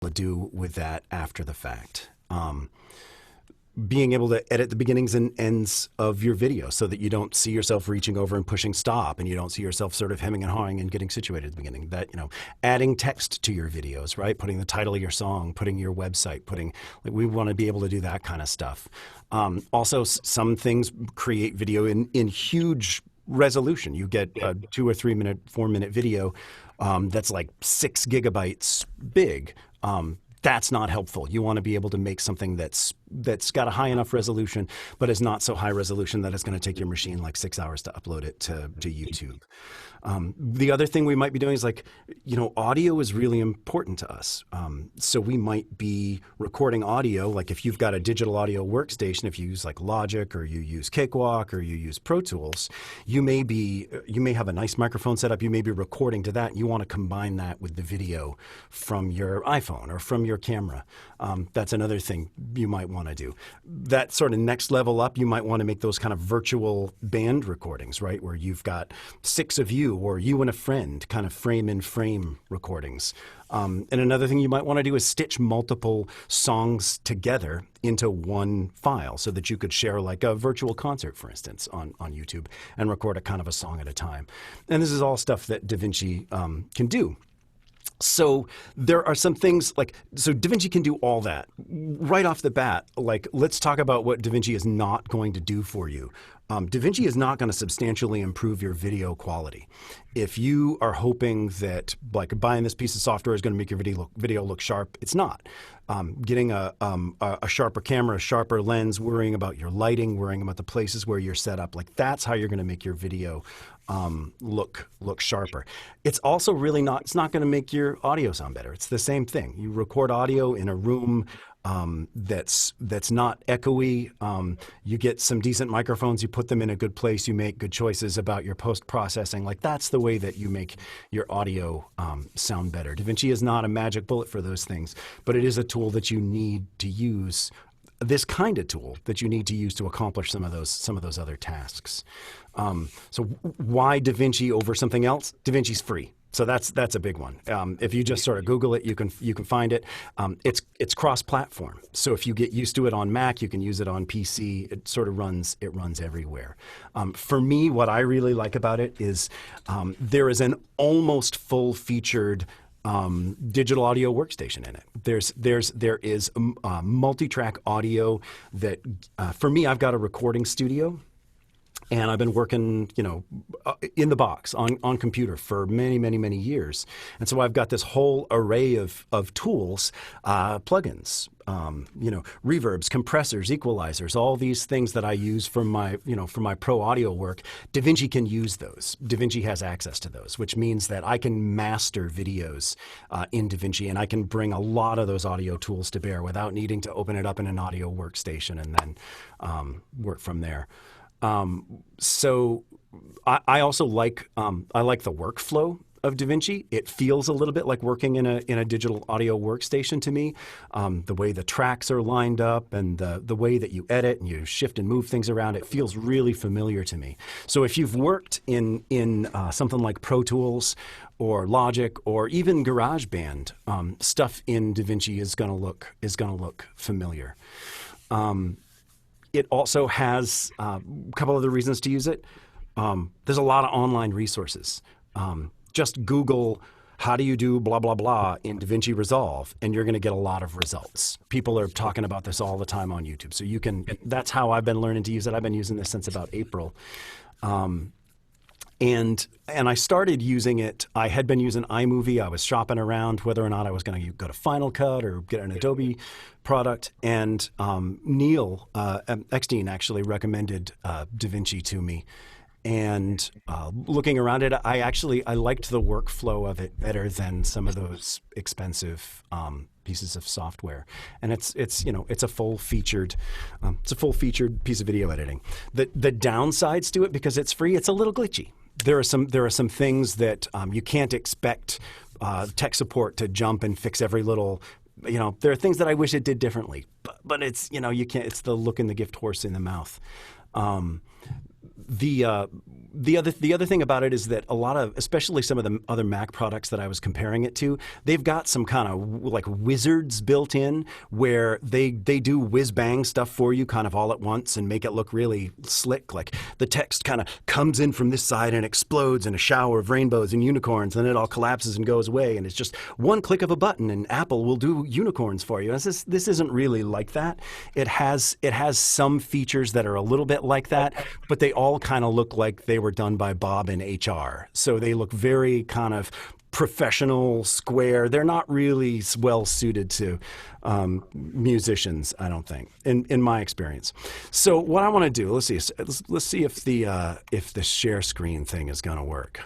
to do with that after the fact. Being able to edit the beginnings and ends of your video so that you don't see yourself reaching over and pushing stop, and you don't see yourself sort of hemming and hawing and getting situated at the beginning. That, adding text to your videos, right? Putting the title of your song, putting your website, we want to be able to do that kind of stuff. Also, some things create video in huge resolution. You get a 2 or 3 minute, 4 minute video that's like 6 gigabytes big. That's not helpful. You want to be able to make something that's got a high enough resolution, but is not so high resolution that it's going to take your machine like 6 hours to upload it to YouTube. The other thing we might be doing is audio is really important to us. So we might be recording audio, like if you've got a digital audio workstation, if you use like Logic or you use Cakewalk or you use Pro Tools, you may have a nice microphone set up. You may be recording to that. You want to combine that with the video from your iPhone or from your camera. That's another thing you might want to do. That sort of next level up, you might want to make those kind of virtual band recordings, right? Where you've got 6 of you or you and a friend, kind of frame in frame recordings. And another thing you might want to do is stitch multiple songs together into one file so that you could share like a virtual concert, for instance, on YouTube and record a kind of a song at a time. And this is all stuff that DaVinci can do. So there are some things so DaVinci can do all that right off the bat. Let's talk about what DaVinci is not going to do for you. DaVinci is not going to substantially improve your video quality. If you are hoping that buying this piece of software is going to make your video look sharp, it's not. Getting a sharper camera, a sharper lens, worrying about your lighting, worrying about the places where you're set up, that's how you're going to make your video look sharper. It's also really not. It's not going to make your audio sound better. It's the same thing. You record audio in a room that's not echoey. You get some decent microphones, you put them in a good place, you make good choices about your post-processing. That's the way that you make your audio sound better. DaVinci is not a magic bullet for those things, but it is a tool that you need to use, this kind of tool that you need to use to accomplish some of those other tasks. So why DaVinci over something else? DaVinci's free. So that's a big one. If you just sort of Google it, you can find it. It's cross-platform. So if you get used to it on Mac, you can use it on PC. It sort of runs everywhere. For me, what I really like about it is there is an almost full-featured digital audio workstation in it. There is multi-track audio that for me, I've got a recording studio. And I've been working, in the box on computer for many, many, many years. And so I've got this whole array of tools, plugins, reverbs, compressors, equalizers, all these things that I use for my pro audio work. DaVinci can use those. DaVinci has access to those, which means that I can master videos in DaVinci, and I can bring a lot of those audio tools to bear without needing to open it up in an audio workstation and then work from there. So I also like the workflow of DaVinci. It feels a little bit like working in a digital audio workstation to me. The way the tracks are lined up and the way that you edit and you shift and move things around, it feels really familiar to me. So if you've worked in something like Pro Tools or Logic or even GarageBand, stuff in DaVinci is going to look familiar. It also has a couple other reasons to use it. There's a lot of online resources. Just Google, how do you do blah, blah, blah in DaVinci Resolve, and you're going to get a lot of results. People are talking about this all the time on YouTube. So that's how I've been learning to use it. I've been using this since about April. And I started using it. I had been using iMovie. I was shopping around whether or not I was going to go to Final Cut or get an Adobe product. And Neil Eckstein actually recommended DaVinci to me. And looking around it, I liked the workflow of it better than some of those expensive pieces of software. And it's a full featured piece of video editing. The downsides to it, because it's free, it's a little glitchy. There are some things that you can't expect tech support to jump and fix every little. There are things that I wish it did differently, but it's you can't. It's the look in the gift horse in the mouth. the other thing about it is that a lot of, especially some of the other Mac products that I was comparing it to, they've got some kind of like wizards built in where they do whiz bang stuff for you kind of all at once and make it look really slick. Like the text kind of comes in from this side and explodes in a shower of rainbows and unicorns, and then it all collapses and goes away, and it's just one click of a button and Apple will do unicorns for you. And this isn't really like that. It has some features that are a little bit like that, but they all kind of look like they were done by Bob in HR. So they look very kind of professional, square. They're not really well suited to musicians, I don't think, in my experience. So what I want to do, let's see if the share screen thing is going to work.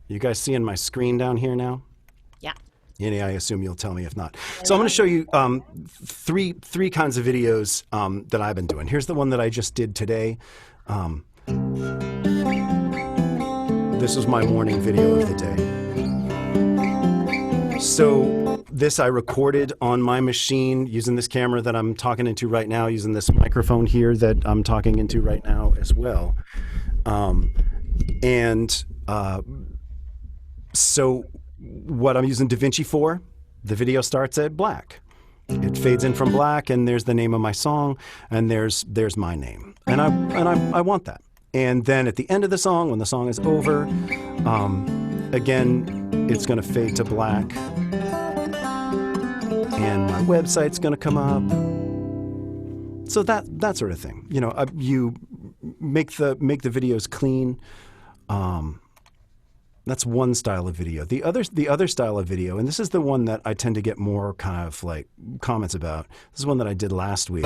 You guys seeing my screen down here now? Yeah. Yeah, I assume you'll tell me if not. So I'm going to show you three kinds of videos that I've been doing. Here's the one that I just did today. This was my morning video of the day. So this I recorded on my machine using this camera that I'm talking into right now, using this microphone here that I'm talking into right now as well. So what I'm using DaVinci for, the video starts at black. It fades in from black, and there's the name of my song, and there's my name, and I want that. And then at the end of the song, when the song is over, again, it's going to fade to black, and my website's going to come up. So that sort of thing. You know, you make the videos clean. That's one style of video. The other style of video, and this is the one that I tend to get more kind of like comments about. This is one that I did last week.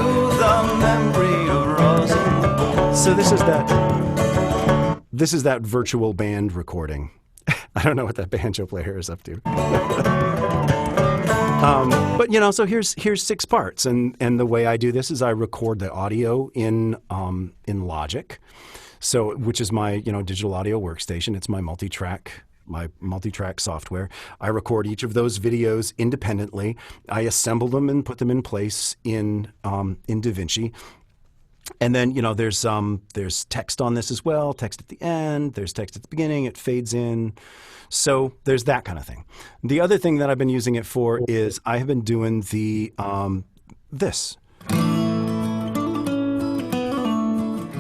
So this is that virtual band recording. I don't know what that banjo player is up to. But you know, so here's 6 parts, and the way I do this is I record the audio in Logic. So, which is my, digital audio workstation. It's my multi-track software. I record each of those videos independently. I assemble them and put them in place in DaVinci. And then, there's text on this as well, text at the end, there's text at the beginning, it fades in. So there's that kind of thing. The other thing that I've been using it for is I have been doing this.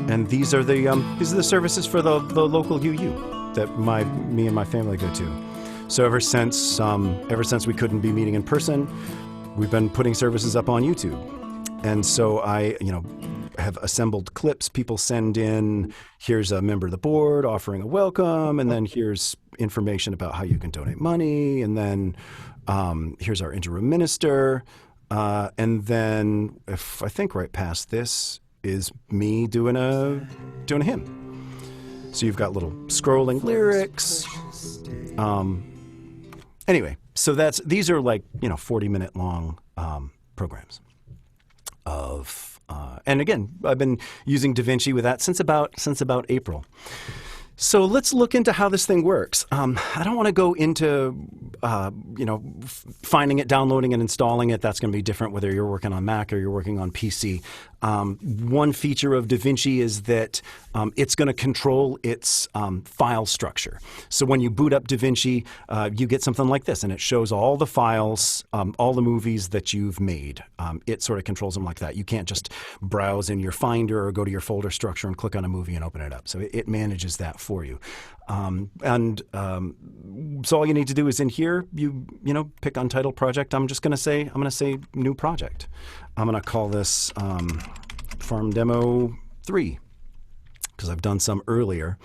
And these are the services for the local UU that me and my family go to. So ever since we couldn't be meeting in person, we've been putting services up on YouTube. And so I have assembled clips people send in. Here's a member of the board offering a welcome, and then here's information about how you can donate money, and then here's our interim minister, and then I think right past this is me doing a hymn. So you've got little scrolling lyrics. Anyway, so these are like 40-minute long programs and again, I've been using DaVinci with that since about April. So let's look into how this thing works. I don't want to go into, finding it, downloading and installing it. That's going to be different whether you're working on Mac or you're working on PC. One feature of DaVinci is that it's going to control its file structure. So when you boot up DaVinci, you get something like this, and it shows all the files, all the movies that you've made. It sort of controls them like that. You can't just browse in your Finder or go to your folder structure and click on a movie and open it up. So it manages that for you. So all you need to do is in here, you pick Untitled Project. I'm going to say new project. I'm going to call this Farm Demo 3 because I've done some earlier,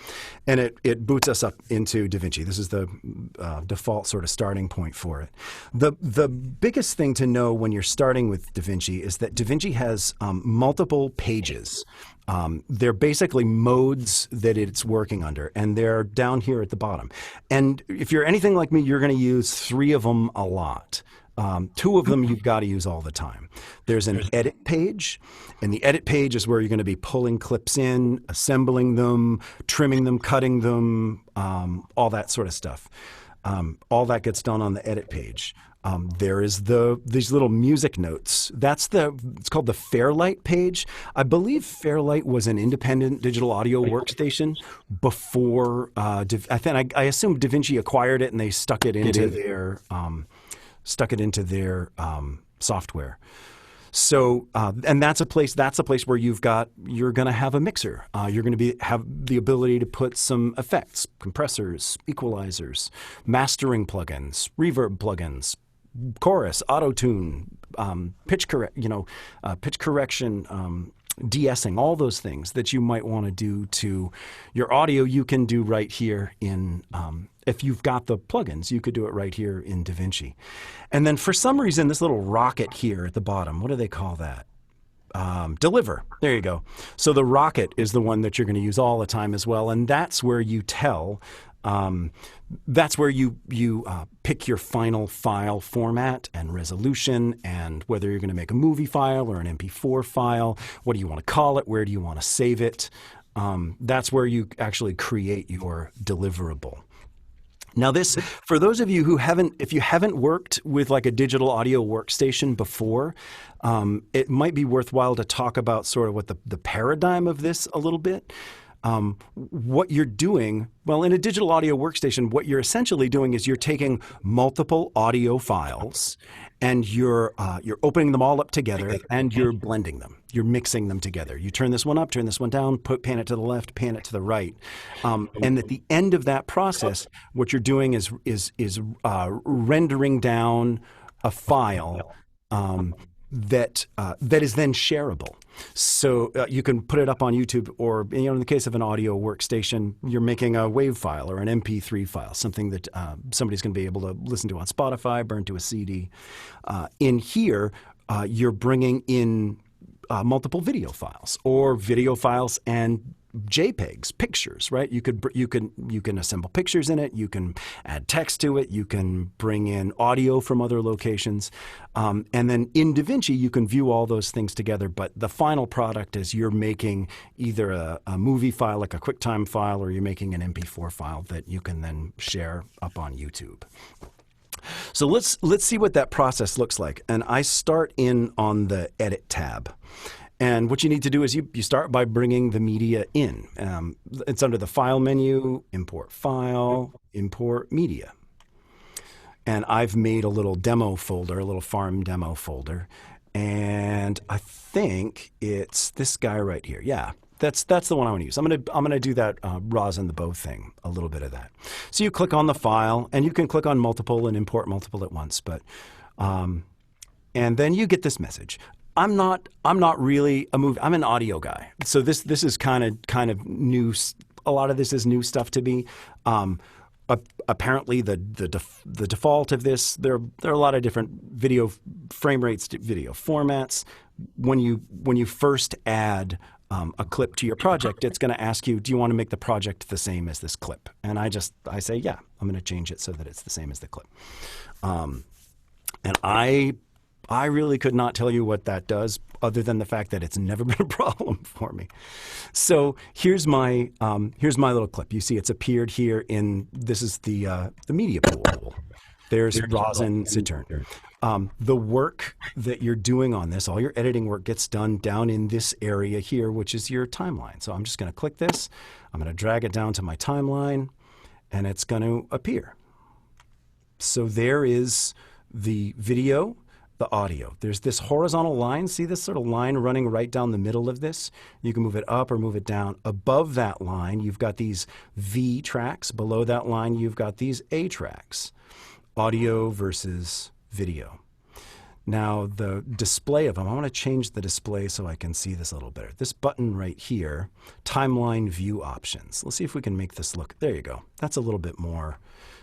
and it boots us up into DaVinci. This is the default sort of starting point for it. The biggest thing to know when you're starting with DaVinci is that DaVinci has multiple pages. They're basically modes that it's working under, and they're down here at the bottom. And if you're anything like me, you're going to use 3 of them a lot. 2 of them you've got to use all the time. There's an edit page, and the edit page is where you're going to be pulling clips in, assembling them, trimming them, cutting them, all that sort of stuff. All that gets done on the edit page. There is these little music notes. It's called the Fairlight page. I believe Fairlight was an independent digital audio workstation before. I assume DaVinci acquired it and they stuck it into their software. So, and that's a place where you're going to have a mixer. You're going to have the ability to put some effects, compressors, equalizers, mastering plugins, reverb plugins, chorus, auto tune, pitch correction, de-essing, all those things that you might want to do to your audio. You can do right here in. If you've got the plugins, you could do it right here in DaVinci. And then for some reason, this little rocket here at the bottom, what do they call that? Deliver. There you go. So the rocket is the one that you're going to use all the time as well. And that's where you tell, that's where you pick your final file format and resolution and whether you're going to make a movie file or an MP4 file. What do you want to call it? Where do you want to save it? That's where you actually create your deliverable. Now this, for those of you if you haven't worked with like a digital audio workstation before, it might be worthwhile to talk about sort of what the paradigm of this a little bit. What you're doing, well, in a digital audio workstation, what you're essentially doing is you're taking multiple audio files and you're opening them all up together and you're blending them. You're mixing them together. You turn this one up, turn this one down, pan it to the left, pan it to the right. And at the end of that process, what you're doing is rendering down a file that is then shareable. So you can put it up on YouTube, or in the case of an audio workstation, you're making a WAV file or an MP3 file, something that somebody's going to be able to listen to on Spotify, burn to a CD. In here, you're bringing in multiple video files or video files and JPEGs, pictures, right? You can assemble pictures in it. You can add text to it. You can bring in audio from other locations. And then in DaVinci, you can view all those things together. But the final product is you're making either a movie file, like a QuickTime file, or you're making an MP4 file that you can then share up on YouTube. So let's see what that process looks like. And I start in on the Edit tab. And what you need to do is you start by bringing the media in. It's under the File menu, Import File, Import Media. And I've made a little demo folder, a little farm demo folder. And I think it's this guy right here. Yeah, that's the one I want to use. I'm gonna do that rosin the bow thing, a little bit of that. So you click on the file, and you can click on multiple and import multiple at once. But and then you get this message. I'm not really I'm an audio guy. So this is kind of new. A lot of this is new stuff to me. Apparently the default of this, there are a lot of different video frame rates, video formats. When you first add a clip to your project, it's going to ask you, do you want to make the project the same as this clip? And I say, yeah, I'm going to change it so that it's the same as the clip. And I really could not tell you what that does, other than the fact that it's never been a problem for me. So here's my little clip. You see, it's appeared here this is the media pool. There's rosin, Saturn. The work that you're doing on this, all your editing work gets done down in this area here, which is your timeline. So I'm just going to click this. I'm going to drag it down to my timeline, and it's going to appear. So there is the video, the audio. There's this horizontal line. See this sort of line running right down the middle of this? You can move it up or move it down. Above that line, you've got these V tracks. Below that line, you've got these A tracks. Audio versus video. Now, the display of them, I want to change the display so I can see this a little better. This button right here, timeline view options. Let's see if we can make this look. There you go. That's a little bit more.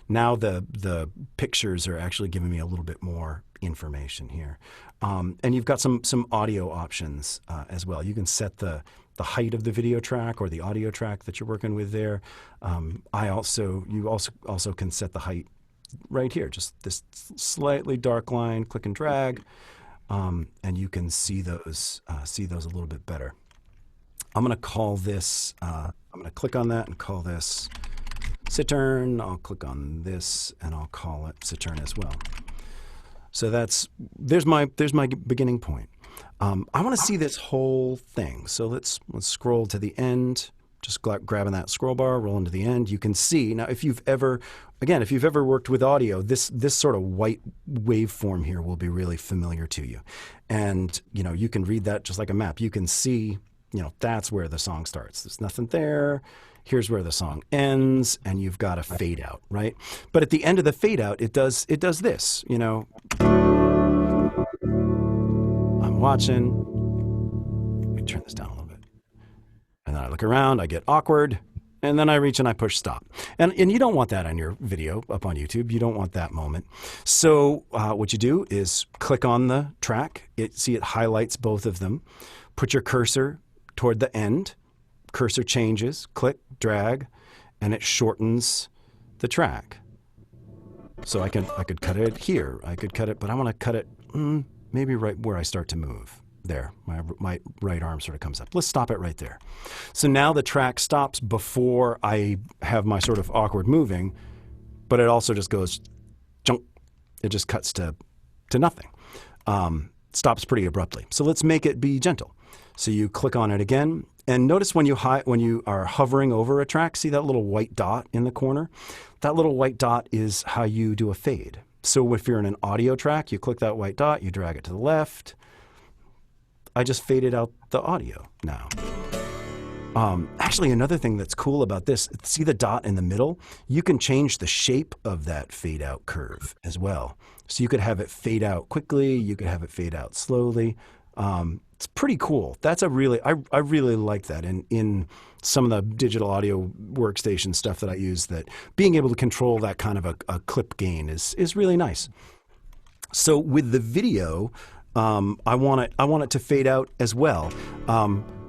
Now the pictures are actually giving me a little bit more information here. And you've got some audio options as well. You can set the height of the video track or the audio track that you're working with there. You also can set the height right here, just this slightly dark line, click and drag, and you can see those a little bit better. I'm going to call this, I'm going to click on that and call this Saturn. I'll click on this and I'll call it Saturn as well. So there's my beginning point. I want to see this whole thing. So let's scroll to the end. Just grabbing that scroll bar, rolling to the end. You can see now if you've ever worked with audio, this sort of white waveform here will be really familiar to you. And you can read that just like a map. You can see, that's where the song starts. There's nothing there. Here's where the song ends, and you've got a fade out, right? But at the end of the fade out, it does this, I'm watching. Let me turn this down a little bit. And then I look around, I get awkward, and then I reach and I push stop. And you don't want that on your video up on YouTube. You don't want that moment. So what you do is click on the track. See it highlights both of them. Put your cursor toward the end. Cursor changes, click, drag, and it shortens the track. So I could cut it here. I could cut it, but I want to cut it maybe right where I start to move. There, my right arm sort of comes up. Let's stop it right there. So now the track stops before I have my sort of awkward moving, but it also just goes, junk. It just cuts to nothing. Stops pretty abruptly. So let's make it be gentle. So you click on it again, and notice when you are hovering over a track, see that little white dot in the corner? That little white dot is how you do a fade. So if you're in an audio track, you click that white dot, you drag it to the left. I just faded out the audio now. Actually, another thing that's cool about this, see the dot in the middle? You can change the shape of that fade out curve as well. So you could have it fade out quickly, you could have it fade out slowly. It's pretty cool. That's I really like that in some of the digital audio workstation stuff that I use, that being able to control that kind of a clip gain is really nice. So with the video, I want it to fade out as well.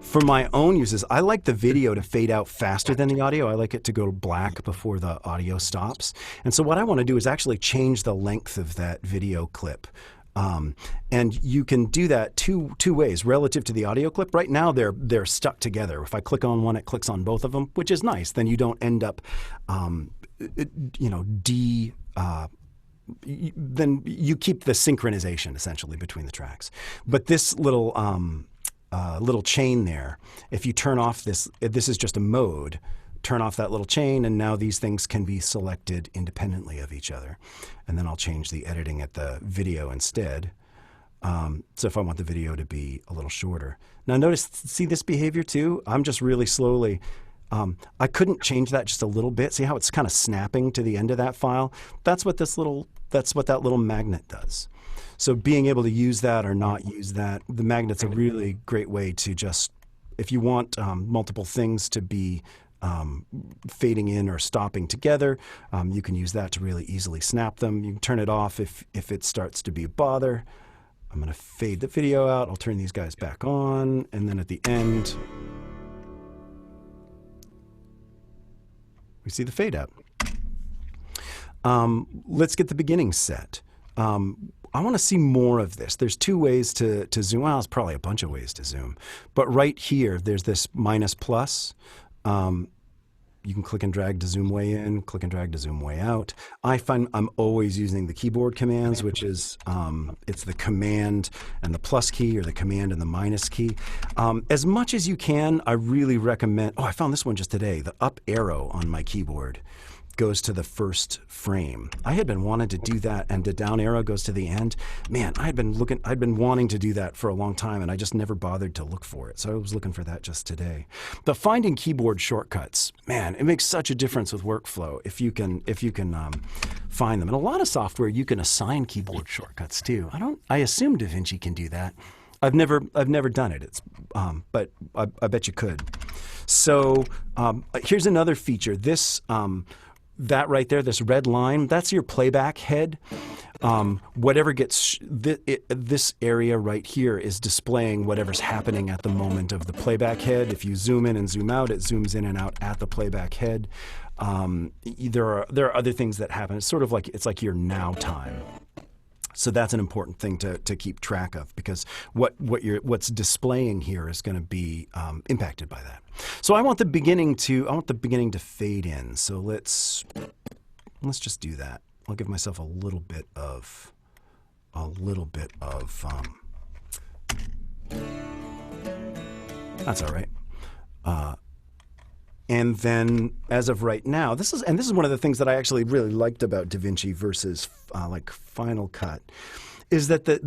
For my own uses, I like the video to fade out faster than the audio. I like it to go black before the audio stops. And so what I want to do is actually change the length of that video clip. And you can do that two ways relative to the audio clip. Right now they're stuck together. If I click on one, it clicks on both of them, which is nice. Then you don't end up, then you keep the synchronization essentially between the tracks. But this little chain there, if you turn off this is just a mode, turn off that little chain, and now these things can be selected independently of each other. And then I'll change the editing at the video instead. So if I want the video to be a little shorter. Now notice, see this behavior too? I'm just really slowly, I couldn't change that just a little bit. See how it's kind of snapping to the end of that file? That's what that little magnet does. So being able to use that or not use that, the magnet's a really great way to just, if you want multiple things to be fading in or stopping together, you can use that to really easily snap them. You can turn it off if it starts to be a bother. I'm going to fade the video out. I'll turn these guys back on, and then at the end, we see the fade out. Let's get the beginning set. I want to see more of this. There's two ways to zoom. Well, there's probably a bunch of ways to zoom. But right here, there's this minus plus. You can click and drag to zoom way in, click and drag to zoom way out. I find I'm always using the keyboard commands, which is, it's the command and the plus key, or the command and the minus key. As much as you can, I really recommend, I found this one just today, the up arrow on my keyboard goes to the first frame. I had been wanting to do that, and the down arrow goes to the end. Man, I'd been wanting to do that for a long time, and I just never bothered to look for it. So I was looking for that just today. But finding keyboard shortcuts, man, it makes such a difference with workflow if you can find them. And a lot of software you can assign keyboard shortcuts too. I assume DaVinci can do that. I've never done it. But I bet you could. So here's another feature. That right there, this red line, that's your playback head. Whatever gets, this area right here is displaying whatever's happening at the moment of the playback head. If you zoom in and zoom out, it zooms in and out at the playback head. There are other things that happen. It's sort of like, it's like your now time. So that's an important thing to keep track of, because what's displaying here is going to be impacted by that. So I want the beginning to fade in. So let's just do that. I'll give myself a little bit of a little bit of, that's all right. And then, as of right now, this is one of the things that I actually really liked about DaVinci versus like Final Cut, is that the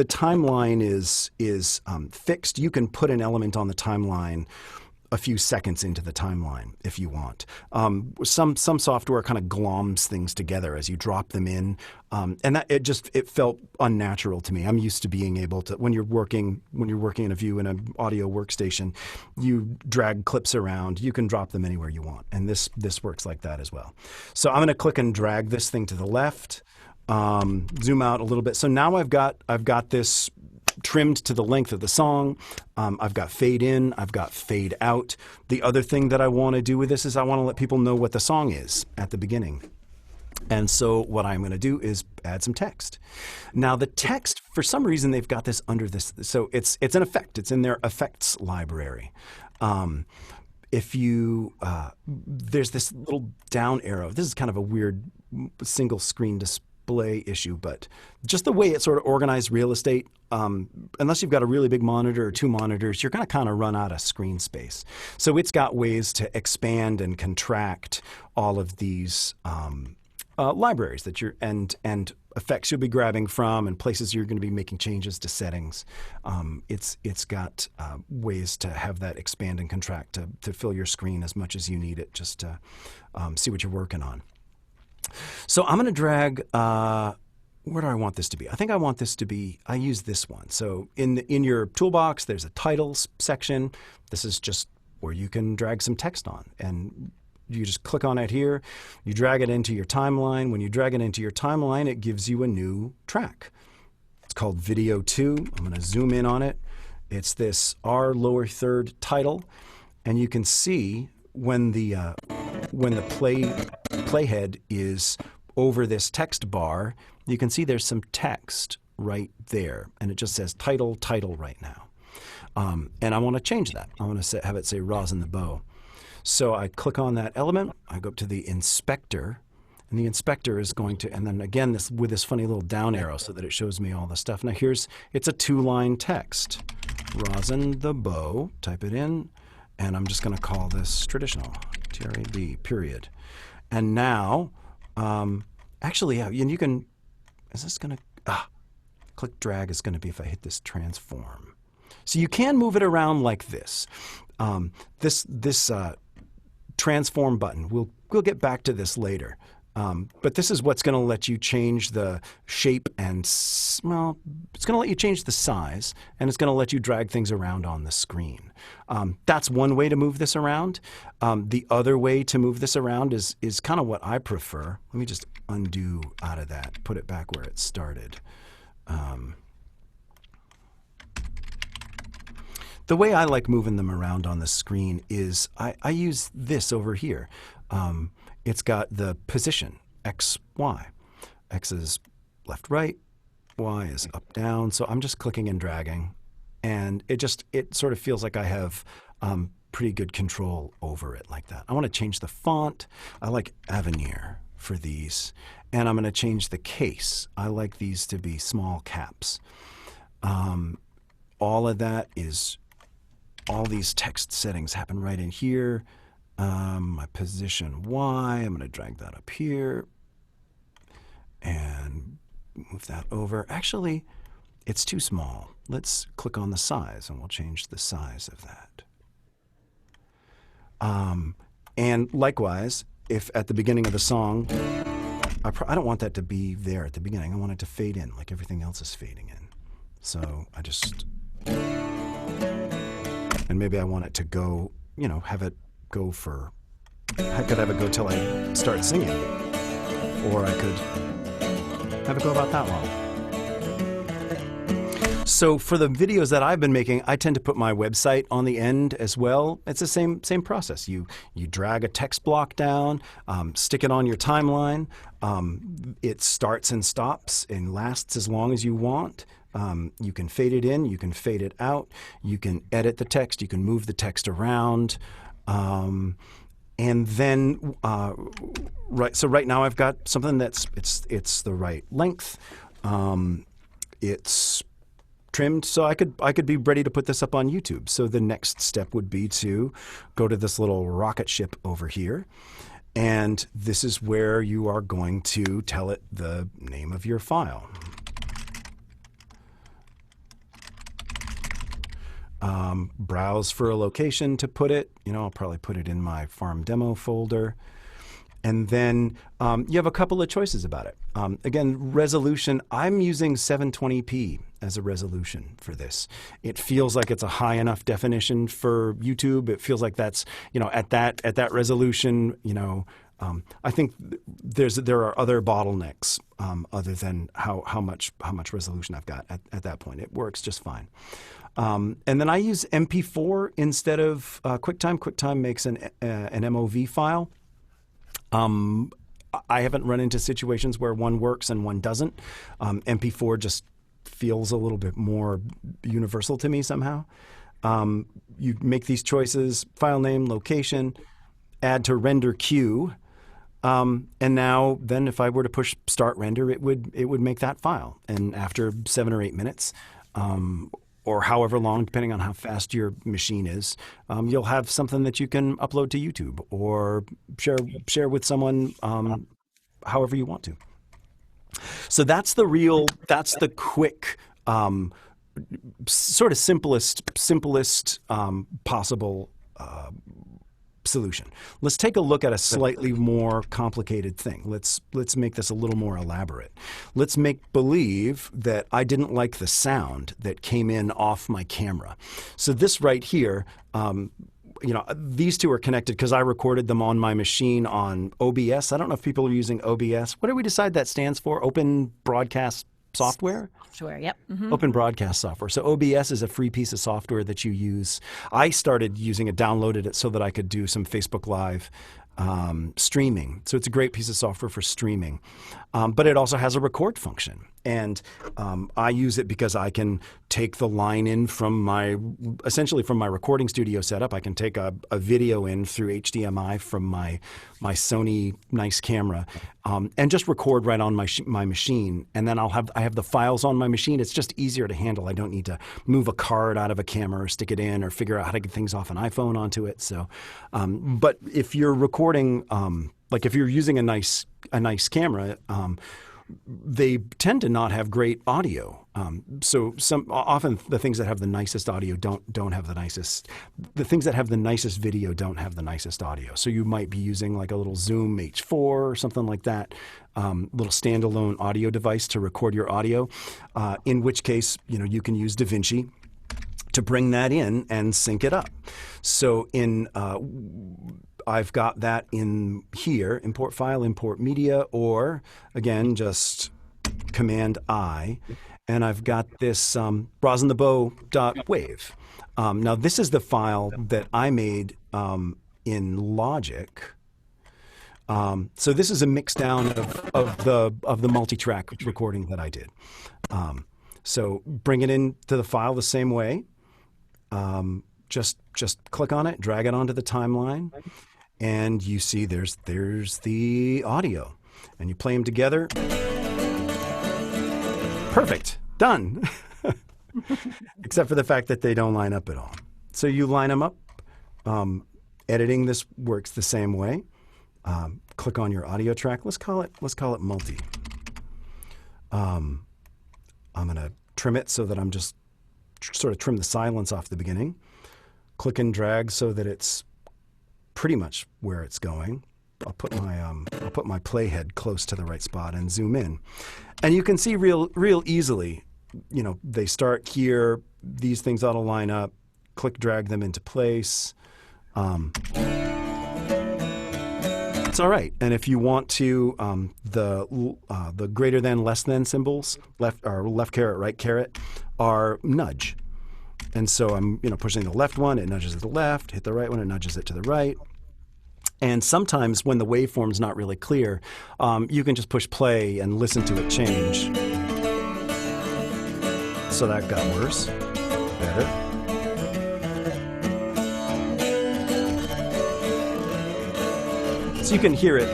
timeline is fixed. You can put an element on the timeline a few seconds into the timeline if you want. Some software kind of gloms things together as you drop them in, and that it felt unnatural to me. I'm used to being able to, when you're working in a view in an audio workstation, you drag clips around. You can drop them anywhere you want, and this works like that as well. So I'm going to click and drag this thing to the left, zoom out a little bit. So now I've got this trimmed to the length of the song. I've got fade in, I've got fade out. The other thing that I want to do with this is I want to let people know what the song is at the beginning. And so what I'm going to do is add some text. Now the text, for some reason, they've got this under this. So it's an effect. It's in their effects library. If you, there's this little down arrow. This is kind of a weird single screen display issue, but just the way it sort of organized real estate, unless you've got a really big monitor or two monitors, you're going to kind of run out of screen space. So it's got ways to expand and contract all of these libraries that you're and effects you'll be grabbing from and places you're going to be making changes to settings. It's got ways to have that expand and contract to fill your screen as much as you need it, just to see what you're working on. So I'm going to drag, where do I want this to be? I think I want this to be, I use this one. So in your toolbox, there's a titles section. This is just where you can drag some text on. And you just click on it here. You drag it into your timeline. When you drag it into your timeline, it gives you a new track. It's called Video 2. I'm going to zoom in on it. It's this R lower third title. And you can see when the playhead is over this text bar, you can see there's some text right there, and it just says title right now. And I want to change that. I want to have it say Rosin the Bow. So I click on that element, I go up to the inspector, and the inspector is going to, and then again with this funny little down arrow so that it shows me all the stuff. Now it's a 2-line text. Rosin the Bow, type it in, and I'm just going to call this traditional, TRAD, period. And now, actually, yeah, and you can, is this going to, click drag is going to be if I hit this transform. So you can move it around like this. This transform button, we'll get back to this later. But this is what's going to let you change the shape and, well, it's going to let you change the size, and it's going to let you drag things around on the screen. That's one way to move this around. The other way to move this around is kind of what I prefer. Let me just undo out of that, put it back where it started. The way I like moving them around on the screen is I use this over here. It's got the position, X, Y. X is left, right, Y is up, down. So I'm just clicking and dragging. And it sort of feels like I have pretty good control over it like that. I want to change the font. I like Avenir for these. And I'm going to change the case. I like these to be small caps. All of that is, all these text settings happen right in here. My position Y, I'm going to drag that up here and move that over. Actually, it's too small. Let's click on the size and we'll change the size of that. And likewise, if at the beginning of the song, I don't want that to be there at the beginning. I want it to fade in like everything else is fading in. So I just, and maybe I want it to go, have it go for, I could have it go till I start singing, or I could have it go about that long. So for the videos that I've been making, I tend to put my website on the end as well. It's the same process. You drag a text block down, stick it on your timeline. It starts and stops and lasts as long as you want. You can fade it in, you can fade it out, you can edit the text, you can move the text around. And then, so right now I've got something that's, it's the right length. it's trimmed, so I could be ready to put this up on YouTube. So the next step would be to go to this little rocket ship over here, and this is where you are going to tell it the name of your file. Browse for a location to put it. I'll probably put it in my farm demo folder. And then you have a couple of choices about it. Again, resolution, I'm using 720p as a resolution for this. It feels like it's a high enough definition for YouTube. It feels like that's, at that resolution, I think there are other bottlenecks other than how much resolution I've got at that point. It works just fine. And then I use MP4 instead of QuickTime. QuickTime makes an MOV file. I haven't run into situations where one works and one doesn't. MP4 just feels a little bit more universal to me somehow. You make these choices: file name, location, add to render queue, and now then if I were to push start render, it would make that file. And after 7 or 8 minutes, or however long, depending on how fast your machine is, you'll have something that you can upload to YouTube or share with someone however you want to. So that's the quick, sort of simplest possible solution. Let's take a look at a slightly more complicated thing. Let's make this a little more elaborate. Let's make believe that I didn't like the sound that came in off my camera. So this right here, these two are connected because I recorded them on my machine on OBS. I don't know if people are using OBS. What do we decide that stands for? Open Broadcast Software? Software, yep. Mm-hmm. Open Broadcast Software. So OBS is a free piece of software that you use. I started using it, downloaded it so that I could do some Facebook Live streaming. So it's a great piece of software for streaming. But it also has a record function. And I use it because I can take the line in essentially from my recording studio setup. I can take a video in through HDMI from my Sony nice camera and just record right on my machine. And then I have the files on my machine. It's just easier to handle. I don't need to move a card out of a camera or stick it in or figure out how to get things off an iPhone onto it. So, but if you're recording, like if you're using a nice camera, they tend to not have great audio. So often the things that have the nicest audio don't have the nicest. The things that have the nicest video don't have the nicest audio. So you might be using like a little Zoom H4 or something like that, little standalone audio device to record your audio. In which case, you can use DaVinci to bring that in and sync it up. So I've got that in here, import file, import media, or again, just Command I, and I've got this rosinthebow.wave. Now this is the file that I made in Logic. So this is a mix down of the multi-track recording that I did. So bring it into the file the same way. Just click on it, drag it onto the timeline, and you see there's the audio, and you play them together. Perfect, done. Except for the fact that they don't line up at all. So you line them up. Editing this works the same way. Click on your audio track. Let's call it multi. I'm gonna trim it so that I'm just sort of trim the silence off the beginning. Click and drag so that it's pretty much where it's going. I'll put my playhead close to the right spot and zoom in, and you can see real easily. They start here. These things ought to line up. Click, drag them into place. It's all right. And if you want to, the greater than, less than symbols, left caret, right caret, are nudge. And so I'm pushing the left one, it nudges to the left, hit the right one, it nudges it to the right. And sometimes when the waveform's not really clear, you can just push play and listen to it change. So that got worse, better. So you can hear it.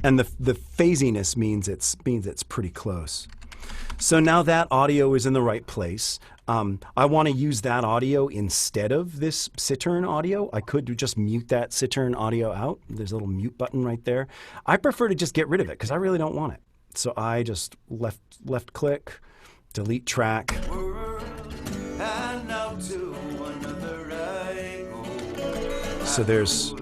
And the phasiness means it's pretty close. So now that audio is in the right place. I want to use that audio instead of this Cittern audio. I could just mute that Cittern audio out. There's a little mute button right there. I prefer to just get rid of it because I really don't want it. So I just left click, delete track. So there's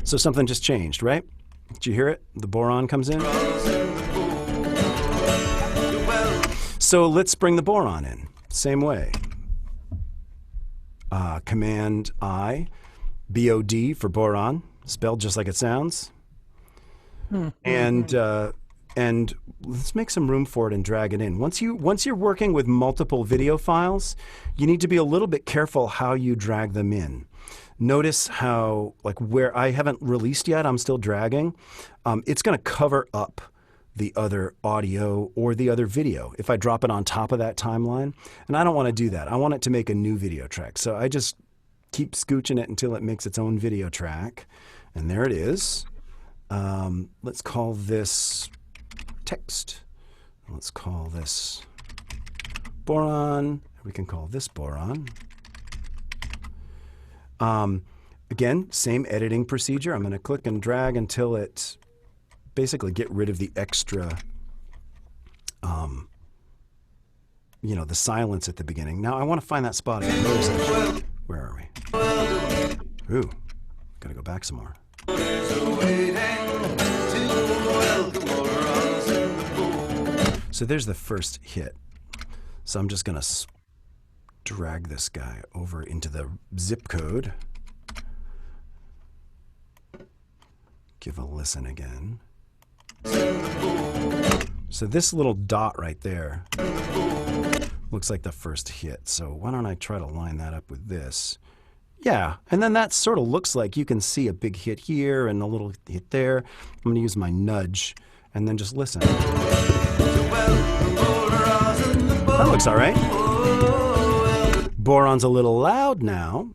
so something just changed, right? Did you hear it? The boron comes in. So let's bring the boron in. Same way. Command I, BOD for boron, spelled just like it sounds. And let's make some room for it and drag it in. Once you're working with multiple video files, you need to be a little bit careful how you drag them in. Notice how, like where I haven't released yet, I'm still dragging. It's going to cover up the other audio or the other video if I drop it on top of that timeline. And I don't want to do that. I want it to make a new video track. So I just keep scooching it until it makes its own video track. And there it is. Let's call this text. Let's call this boron. We can call this boron. Again, same editing procedure. I'm going to click and drag until it basically get rid of the extra, you know, the silence at the beginning. Now I want to find that spot again. Where are we? Ooh, gotta go back some more. So there's the first hit. So I'm just going to drag this guy over into the zip code. Give a listen again. So this little dot right there looks like the first hit. So why don't I try to line that up with this? Yeah, and then that sort of looks like you can see a big hit here and a little hit there. I'm going to use my nudge and then just listen. That looks all right. Boron's a little loud now,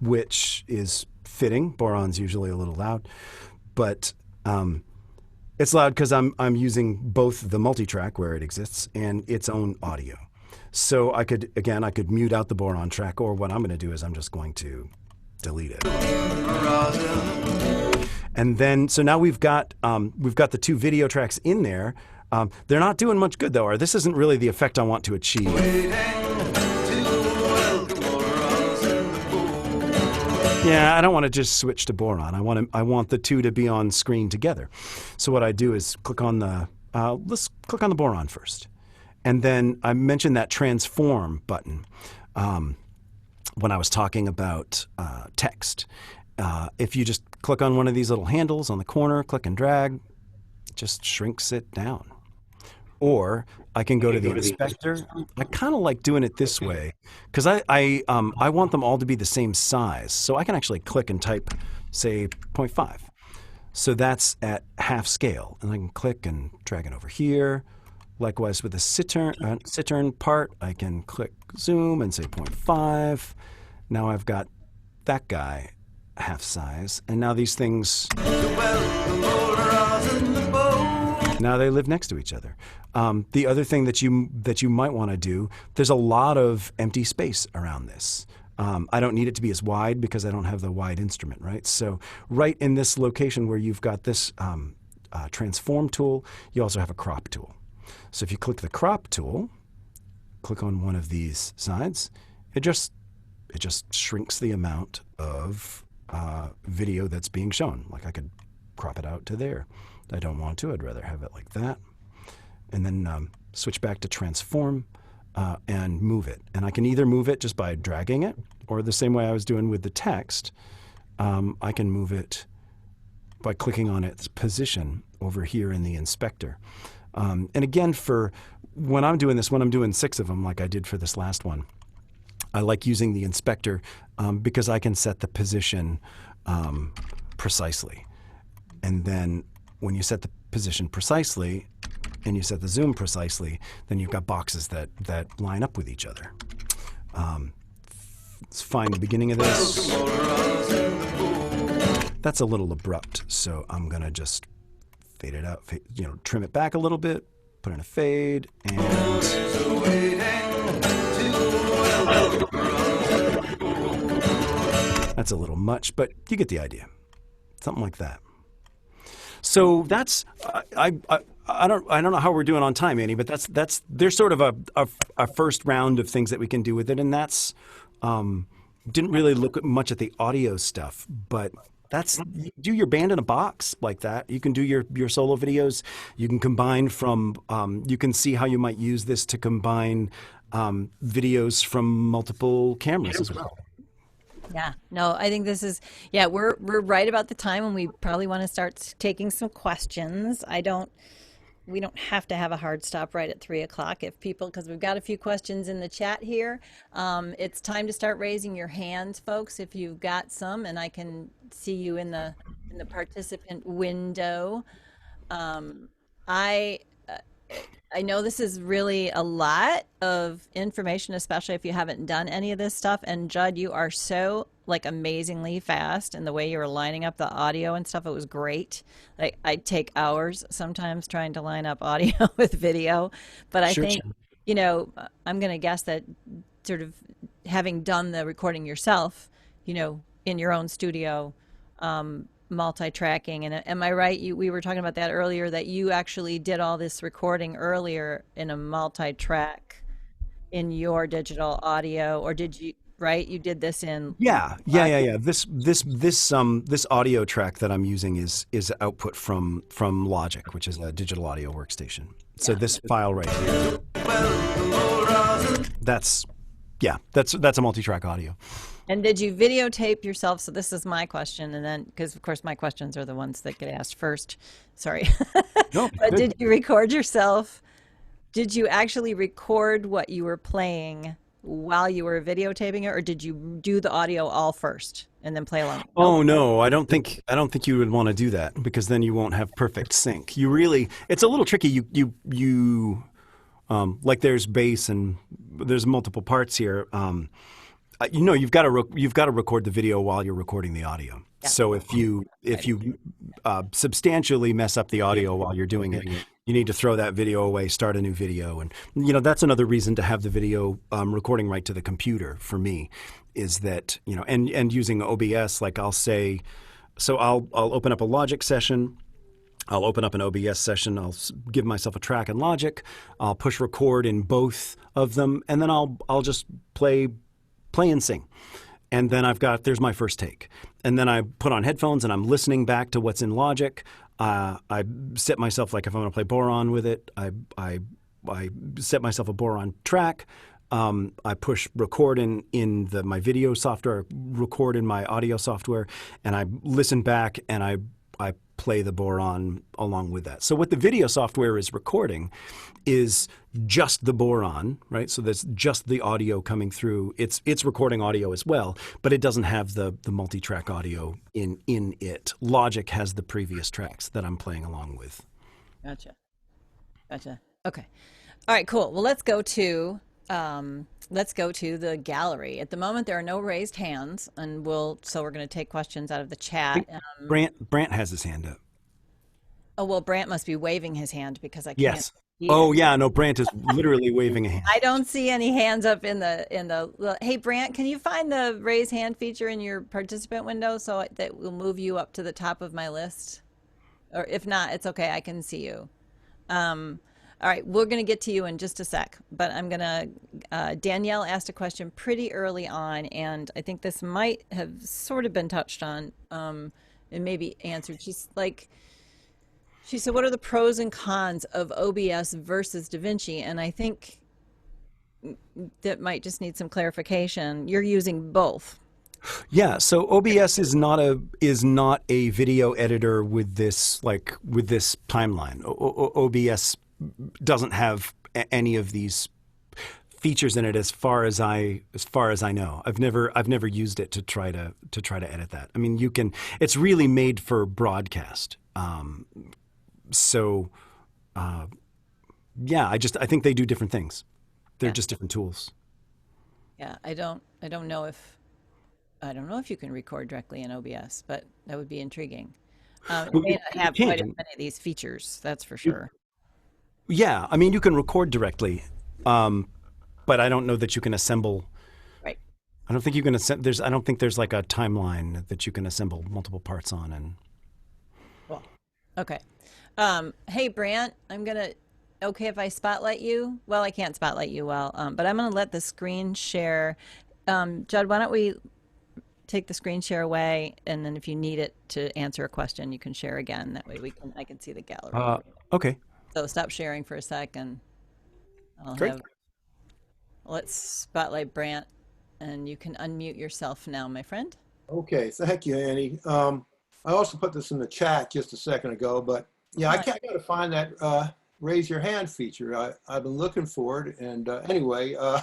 which is fitting. Boron's usually a little loud, but it's loud because I'm using both the multi-track where it exists and its own audio. So I could mute out the boron track, or what I'm going to do is I'm just going to delete it. And then, so now we've got the two video tracks in there. They're not doing much good though, or this isn't really the effect I want to achieve. Yeah, I don't want to just switch to boron. I want the two to be on screen together. So what I do is click on the let's click on the boron first, and then I mentioned that transform button when I was talking about text. If you just click on one of these little handles on the corner, click and drag, it just shrinks it down. Or I can go to the inspector. I kind of like doing it this way because I want them all to be the same size. So I can actually click and type, say, 0.5. So that's at half scale. And I can click and drag it over here. Likewise with the Cittern part, I can click zoom and say 0.5. Now I've got that guy half size. And now these things, now they live next to each other. The other thing that you might want to do, there's a lot of empty space around this. I don't need it to be as wide because I don't have the wide instrument, right? So right in this location where you've got this transform tool, you also have a crop tool. So if you click the crop tool, click on one of these sides, it just shrinks the amount of video that's being shown. Like I could crop it out to there. I don't want to. I'd rather have it like that. And then switch back to transform and move it. And I can either move it just by dragging it, or the same way I was doing with the text, I can move it by clicking on its position over here in the inspector. And again, for when I'm doing this, when I'm doing 6 of them like I did for this last one, I like using the inspector because I can set the position precisely. And then when you set the position precisely and you set the zoom precisely, then you've got boxes that line up with each other. Let's find the beginning of this. That's a little abrupt, so I'm gonna just fade it out, trim it back a little bit, put in a fade, and that's a little much, but you get the idea. Something like that. So that's I don't know how we're doing on time, Annie, but there's sort of a first round of things that we can do with it, and that's didn't really look much at the audio stuff, but that's do your band in a box like that. You can do your solo videos. You can combine from you can see how you might use this to combine videos from multiple cameras as well. Yeah, no, I think this is, yeah, we're right about the time when we probably want to start taking some questions. We don't have to have a hard stop right at 3 o'clock if people, because we've got a few questions in the chat here. It's time to start raising your hands, folks, if you've got some, and I can see you in the participant window. I I know this is really a lot of information, especially if you haven't done any of this stuff. And Jud, you are so like amazingly fast, and the way you were lining up the audio and stuff, it was great. Like I take hours sometimes trying to line up audio with video, but I Sure. think, I'm going to guess that sort of having done the recording yourself, in your own studio, multi-tracking. And am I right? We were talking about that earlier, that you actually did all this recording earlier in a multi-track in your digital audio, or did you, right? You did this in Yeah. This audio track that I'm using is output from Logic, which is a digital audio workstation. So this file right here, that's a multi-track audio. And did you videotape yourself? So this is my question, and then because of course my questions are the ones that get asked first. Sorry. No, But good. did you record yourself? Did you actually record what you were playing while you were videotaping it, or did you do the audio all first and then play along? Oh no, I don't think you would want to do that, because then you won't have perfect sync. It's a little tricky. You like there's bass and there's multiple parts here. You've got to record the video while you're recording the audio. Yeah. So if you substantially mess up the audio while you're doing it, you need to throw that video away, start a new video, and that's another reason to have the video recording right to the computer. For me, is that and using OBS, like I'll say, so I'll open up a Logic session. I'll open up an OBS session. I'll give myself a track in Logic. I'll push record in both of them, and then I'll just play and sing. And then there's my first take. And then I put on headphones and I'm listening back to what's in Logic. I set myself, like if I'm going to play Boron with it, I set myself a Boron track. I push record in my video software, record in my audio software, and I listen back and I play the Boron along with that. So what the video software is recording is just the Boron, right? So there's just the audio coming through. It's recording audio as well, but it doesn't have the multi-track audio in it. Logic has the previous tracks that I'm playing along with. Gotcha. Okay. All right, cool. Well, let's go to the gallery. At the moment, there are no raised hands, and we're going to take questions out of the chat. Brant has his hand up. Oh, well, Brant must be waving his hand because I can't. Yes. see Oh it. yeah, no, Brant is literally waving a hand. I don't see any hands up in the. Hey, Brant, can you find the raise hand feature in your participant window so that will move you up to the top of my list? Or if not, it's okay. I can see you. All right, we're going to get to you in just a sec, but I'm going to, Danielle asked a question pretty early on, and I think this might have sort of been touched on and maybe answered. She said, what are the pros and cons of OBS versus DaVinci? And I think that might just need some clarification. You're using both. Yeah, so OBS is not a video editor with this timeline. OBS doesn't have any of these features in it as far as I know. I've never used it to try to edit that. I mean, it's really made for broadcast. Yeah, I think they do different things. They're just different tools. Yeah, I don't know if you can record directly in OBS, but that would be intriguing. It Well, may not you have quite as can. many of these features, that's for You, sure. yeah, I mean, you can record directly, um, but I don't know that you can assemble. Right. I don't think you can assemble. I don't think there's like a timeline that you can assemble multiple parts on. And Well, okay. Hey, Brant, okay if I spotlight you? Well, I can't spotlight you well, but I'm gonna let the screen share. Judd, why don't we take the screen share away, and then if you need it to answer a question, you can share again. That way I can see the gallery. uh, okay, So stop sharing for a second. I'll great. have, let's spotlight Brant, and you can unmute yourself now, my friend. Okay, thank you, Annie. I also put this in the chat just a second ago, but yeah, I Hi. can't gotta find that raise your hand feature. I've been looking for it, and anyway, uh,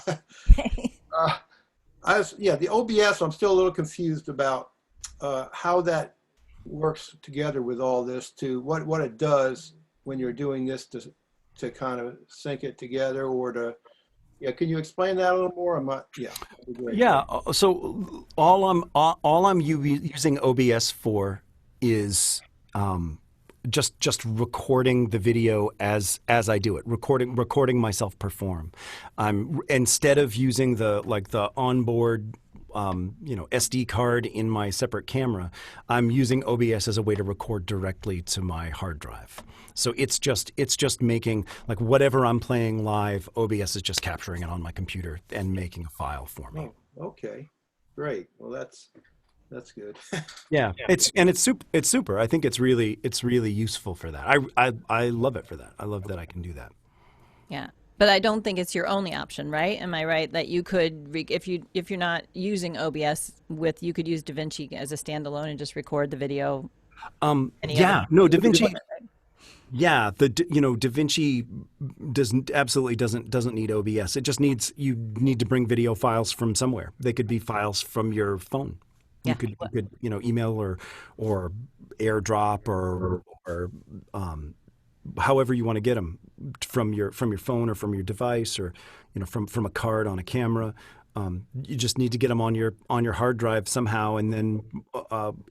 yeah, the OBS. I'm still a little confused about how that works together with all this. To what it does when you're doing this to kind of sync it together, or to yeah. Can you explain that a little more? I'm not. Yeah, that'd be great. Yeah. So all I'm using OBS for is just recording the video as I do it, recording myself perform. Instead of using the onboard SD card in my separate camera, I'm using OBS as a way to record directly to my hard drive. So it's just making, like, whatever I'm playing live, OBS is just capturing it on my computer and making a file for me. Oh, okay, great. Well, that's good. Yeah, it's super. I think it's really useful for that. I love it for that. I love that I can do that. Yeah. But I don't think it's your only option, right? Am I right that you could, if you're not using OBS you could use DaVinci as a standalone and just record the video any other Yeah, no, DaVinci. equipment, right? Yeah, DaVinci doesn't need OBS. It just you need to bring video files from somewhere. They could be files from your phone. Yeah. You could email or AirDrop or however you want to get them from your phone or from your device, or from a card on a camera. You just need to get them on your hard drive somehow, and then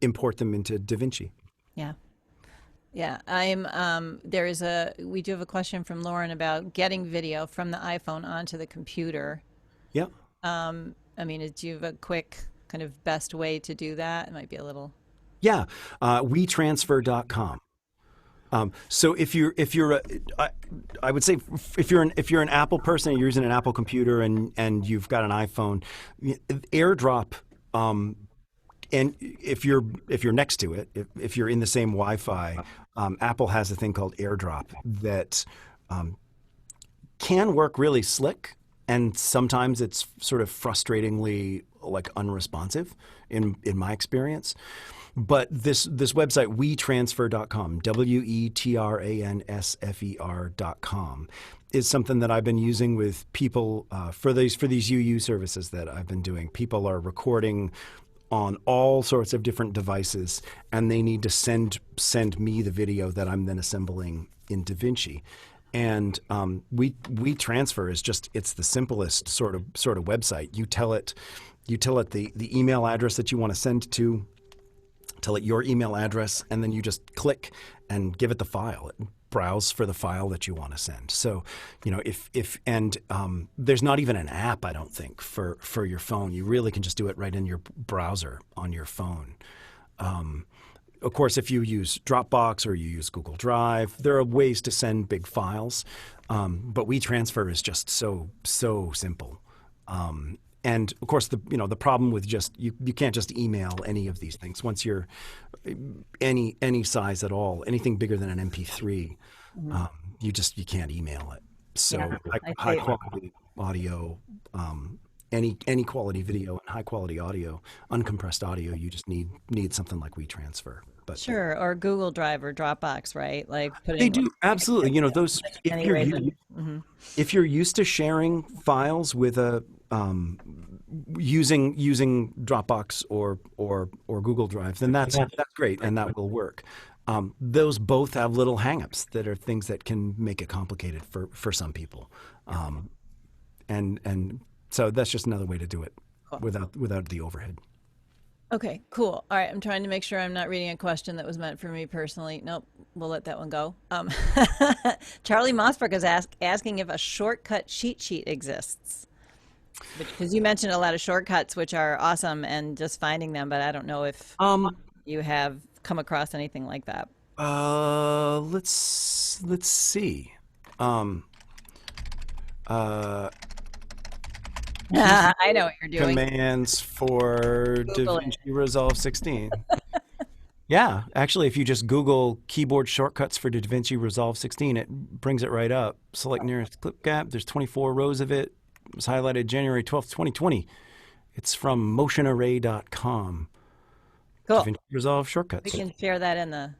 import them into DaVinci. Yeah. Yeah. We do have a question from Lauren about getting video from the iPhone onto the computer. Yeah. I mean, do you have a quick kind of best way to do that? It might be a little. Yeah, WeTransfer.com. So I would say if you're an Apple person and you're using an Apple computer and you've got an iPhone, AirDrop, and if you're next to it, if you're in the same Wi-Fi, Apple has a thing called AirDrop that can work really slick, and sometimes it's sort of frustratingly like unresponsive in my experience. But this website, WeTransfer.com, WeTransfer.com, is something that I've been using with people for these UU services that I've been doing. People are recording on all sorts of different devices, and they need to send me the video that I'm then assembling in DaVinci. And WeTransfer is it's the simplest sort of website. You tell it the email address that you want to send to. Tell it your email address, and then you just click and give it the file. It browse for the file that you want to send. So, there's not even an app, I don't think, for your phone. You really can just do it right in your browser on your phone. Of course, if you use Dropbox or you use Google Drive, there are ways to send big files, but WeTransfer is just so simple. And of course, the problem with you can't just email any of these things. Once you're any size at all, anything bigger than an MP3, you can't email it. So Yeah, high quality audio, any quality video and high quality audio, uncompressed audio, you just need something like WeTransfer. But Sure, or Google Drive or Dropbox, right? Like they putting do absolutely. Those any way to, if you're used to sharing files with a using Dropbox or Google Drive, then that's great, and that will work. Those both have little hangups that are things that can make it complicated for some people, and So that's just another way to do it Cool. without the overhead. Okay, cool. All right, I'm trying to make sure I'm not reading a question that was meant for me personally. Nope, we'll let that one go. Charlie Mossberg is asking if a shortcut cheat sheet exists. Because you mentioned a lot of shortcuts, which are awesome, and just finding them, but I don't know if you have come across anything like that. Let's see. I know what you're doing. Commands for Google it. DaVinci Resolve 16. Yeah, actually, if you just Google keyboard shortcuts for DaVinci Resolve 16, it brings it right up. Select nearest clip gap. There's 24 rows of it. It was highlighted January 12th, 2020. It's from motionarray.com. Cool. DaVinci Resolve shortcuts. We can share that in the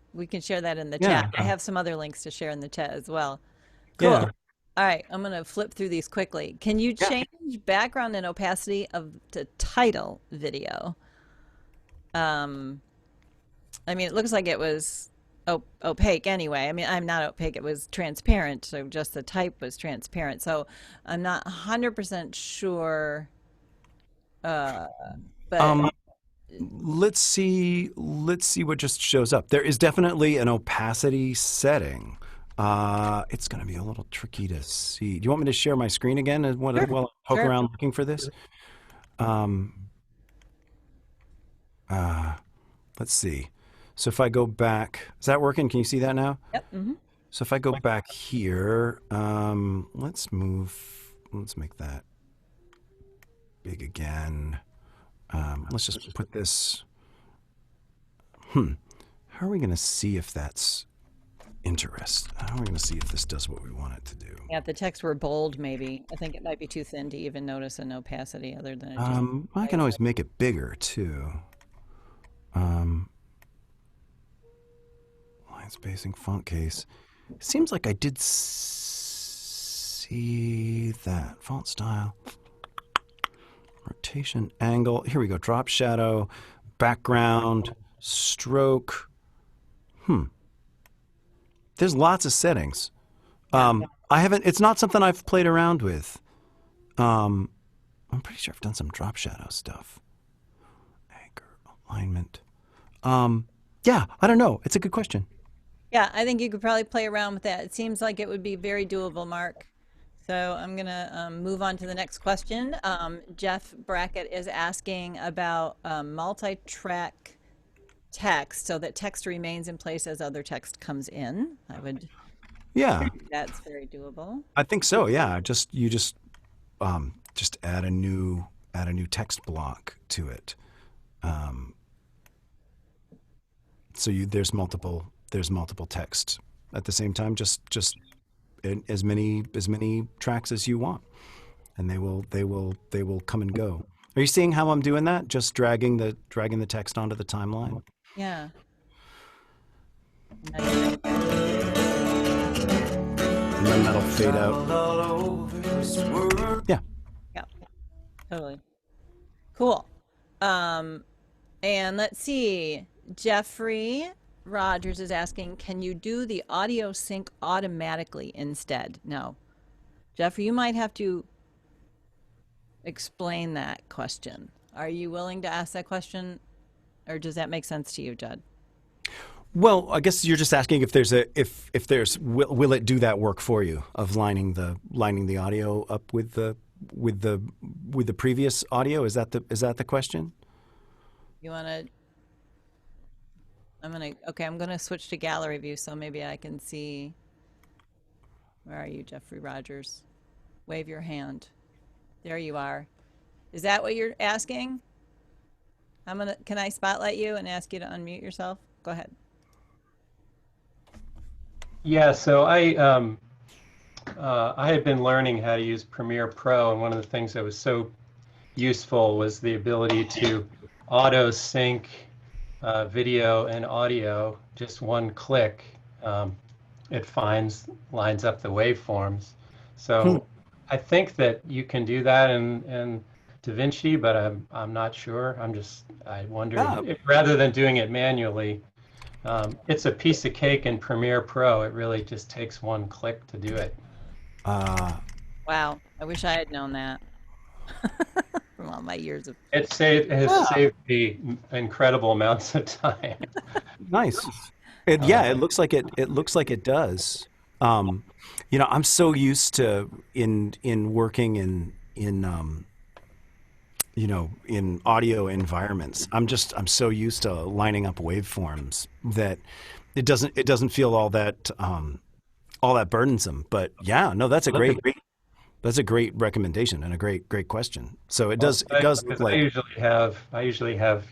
Yeah. chat. I have some other links to share in the chat as well. Cool. Yeah. All right, I'm going to flip through these quickly. Can you change background and opacity of the title video? I mean, it looks like it was opaque anyway. I mean, I'm not opaque. It was transparent, so just the type was transparent. So I'm not 100% sure, but Let's see what just shows up. There is definitely an opacity setting. It's going to be a little tricky to see. Do you want me to share my screen again while I poke around looking for this? Let's see. So if I go back, is that working? Can you see that now? Yep. Mm-hmm. So if I go back here, let's make that big again. Let's just put this. How are we going to see if that's interest? How are we going to see if this does what we want it to do? Yeah, if the text were bold, maybe. I think it might be too thin to even notice an opacity other than it just I can always make it bigger too. Line spacing, font case. It seems like I did see that. Font style. Rotation, angle. Here we go. Drop shadow, background, stroke. There's lots of settings. It's not something I've played around with. I'm pretty sure I've done some drop shadow stuff. Anchor, alignment. Yeah, I don't know. It's a good question. Yeah, I think you could probably play around with that. It seems like it would be very doable, Mark. So I'm going to move on to the next question. Jeff Brackett is asking about multi-track text so that text remains in place as other text comes in. Yeah, That's very doable. I think so. Yeah, you just add a new text block to it. So there's multiple text at the same time. Just as many tracks as you want, and they will come and go. Are you seeing how I'm doing that? Just dragging the text onto the timeline. Yeah. And then that'll fade out. Yeah. Yeah. Totally. Cool. And let's see. Jeffrey Rogers is asking, can you do the audio sync automatically instead? No. Jeffrey, you might have to explain that question. Are you willing to ask that question, or does that make sense to you, Jud? Well, I guess you're just asking if will it do that work for you of lining the audio up with the previous audio? Is that the question? You want to? I'm gonna switch to gallery view so maybe I can see. Where are you, Jeffrey Rogers? Wave your hand. There you are. Is that what you're asking? Can I spotlight you and ask you to unmute yourself? Go ahead. Yeah, so I had been learning how to use Premiere Pro, and one of the things that was so useful was the ability to auto sync video and audio, just one click. It lines up the waveforms. So I think that you can do that in DaVinci, but I'm not sure. I wonder if rather than doing it manually, it's a piece of cake in Premiere Pro. It really just takes one click to do it. Wow, I wish I had known that. from all my years of. It has saved me incredible amounts of time. Nice. Yeah, it looks like it. It looks like it does. I'm so used to in working in audio environments. I'm so used to lining up waveforms that it doesn't feel all that burdensome. But yeah, no, that's a great recommendation and a great question. So it does look like I usually have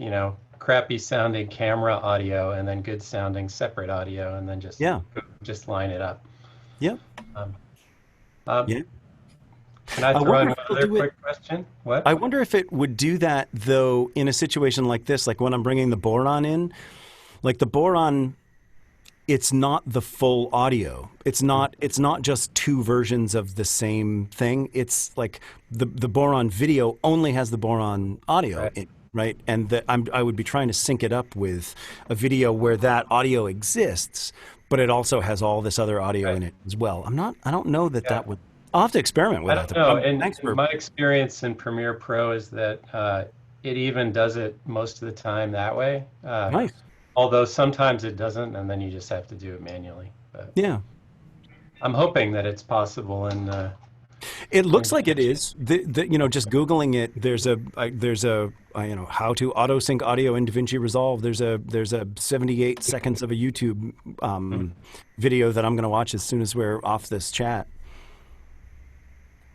crappy sounding camera audio and then good sounding separate audio, and then just line it up. Yeah. Um, Yeah. Can I throw in another quick question? What? I wonder if it would do that though in a situation like this, like when I'm bringing the boron in, like the boron, it's not the full audio. It's not just two versions of the same thing. It's like the boron video only has the boron audio, Right. right? And I would be trying to sync it up with a video where that audio exists, but it also has all this other audio in it as well. I don't know that would. I'll have to experiment with I that. don't know. And Thanks for my experience in Premiere Pro is that it even does it most of the time that way. nice. Although sometimes it doesn't, and then you just have to do it manually. But Yeah. I'm hoping that it's possible. And It looks like it is. Just Googling it, there's a how to auto sync audio in DaVinci Resolve. There's a 78 seconds of a YouTube video that I'm going to watch as soon as we're off this chat.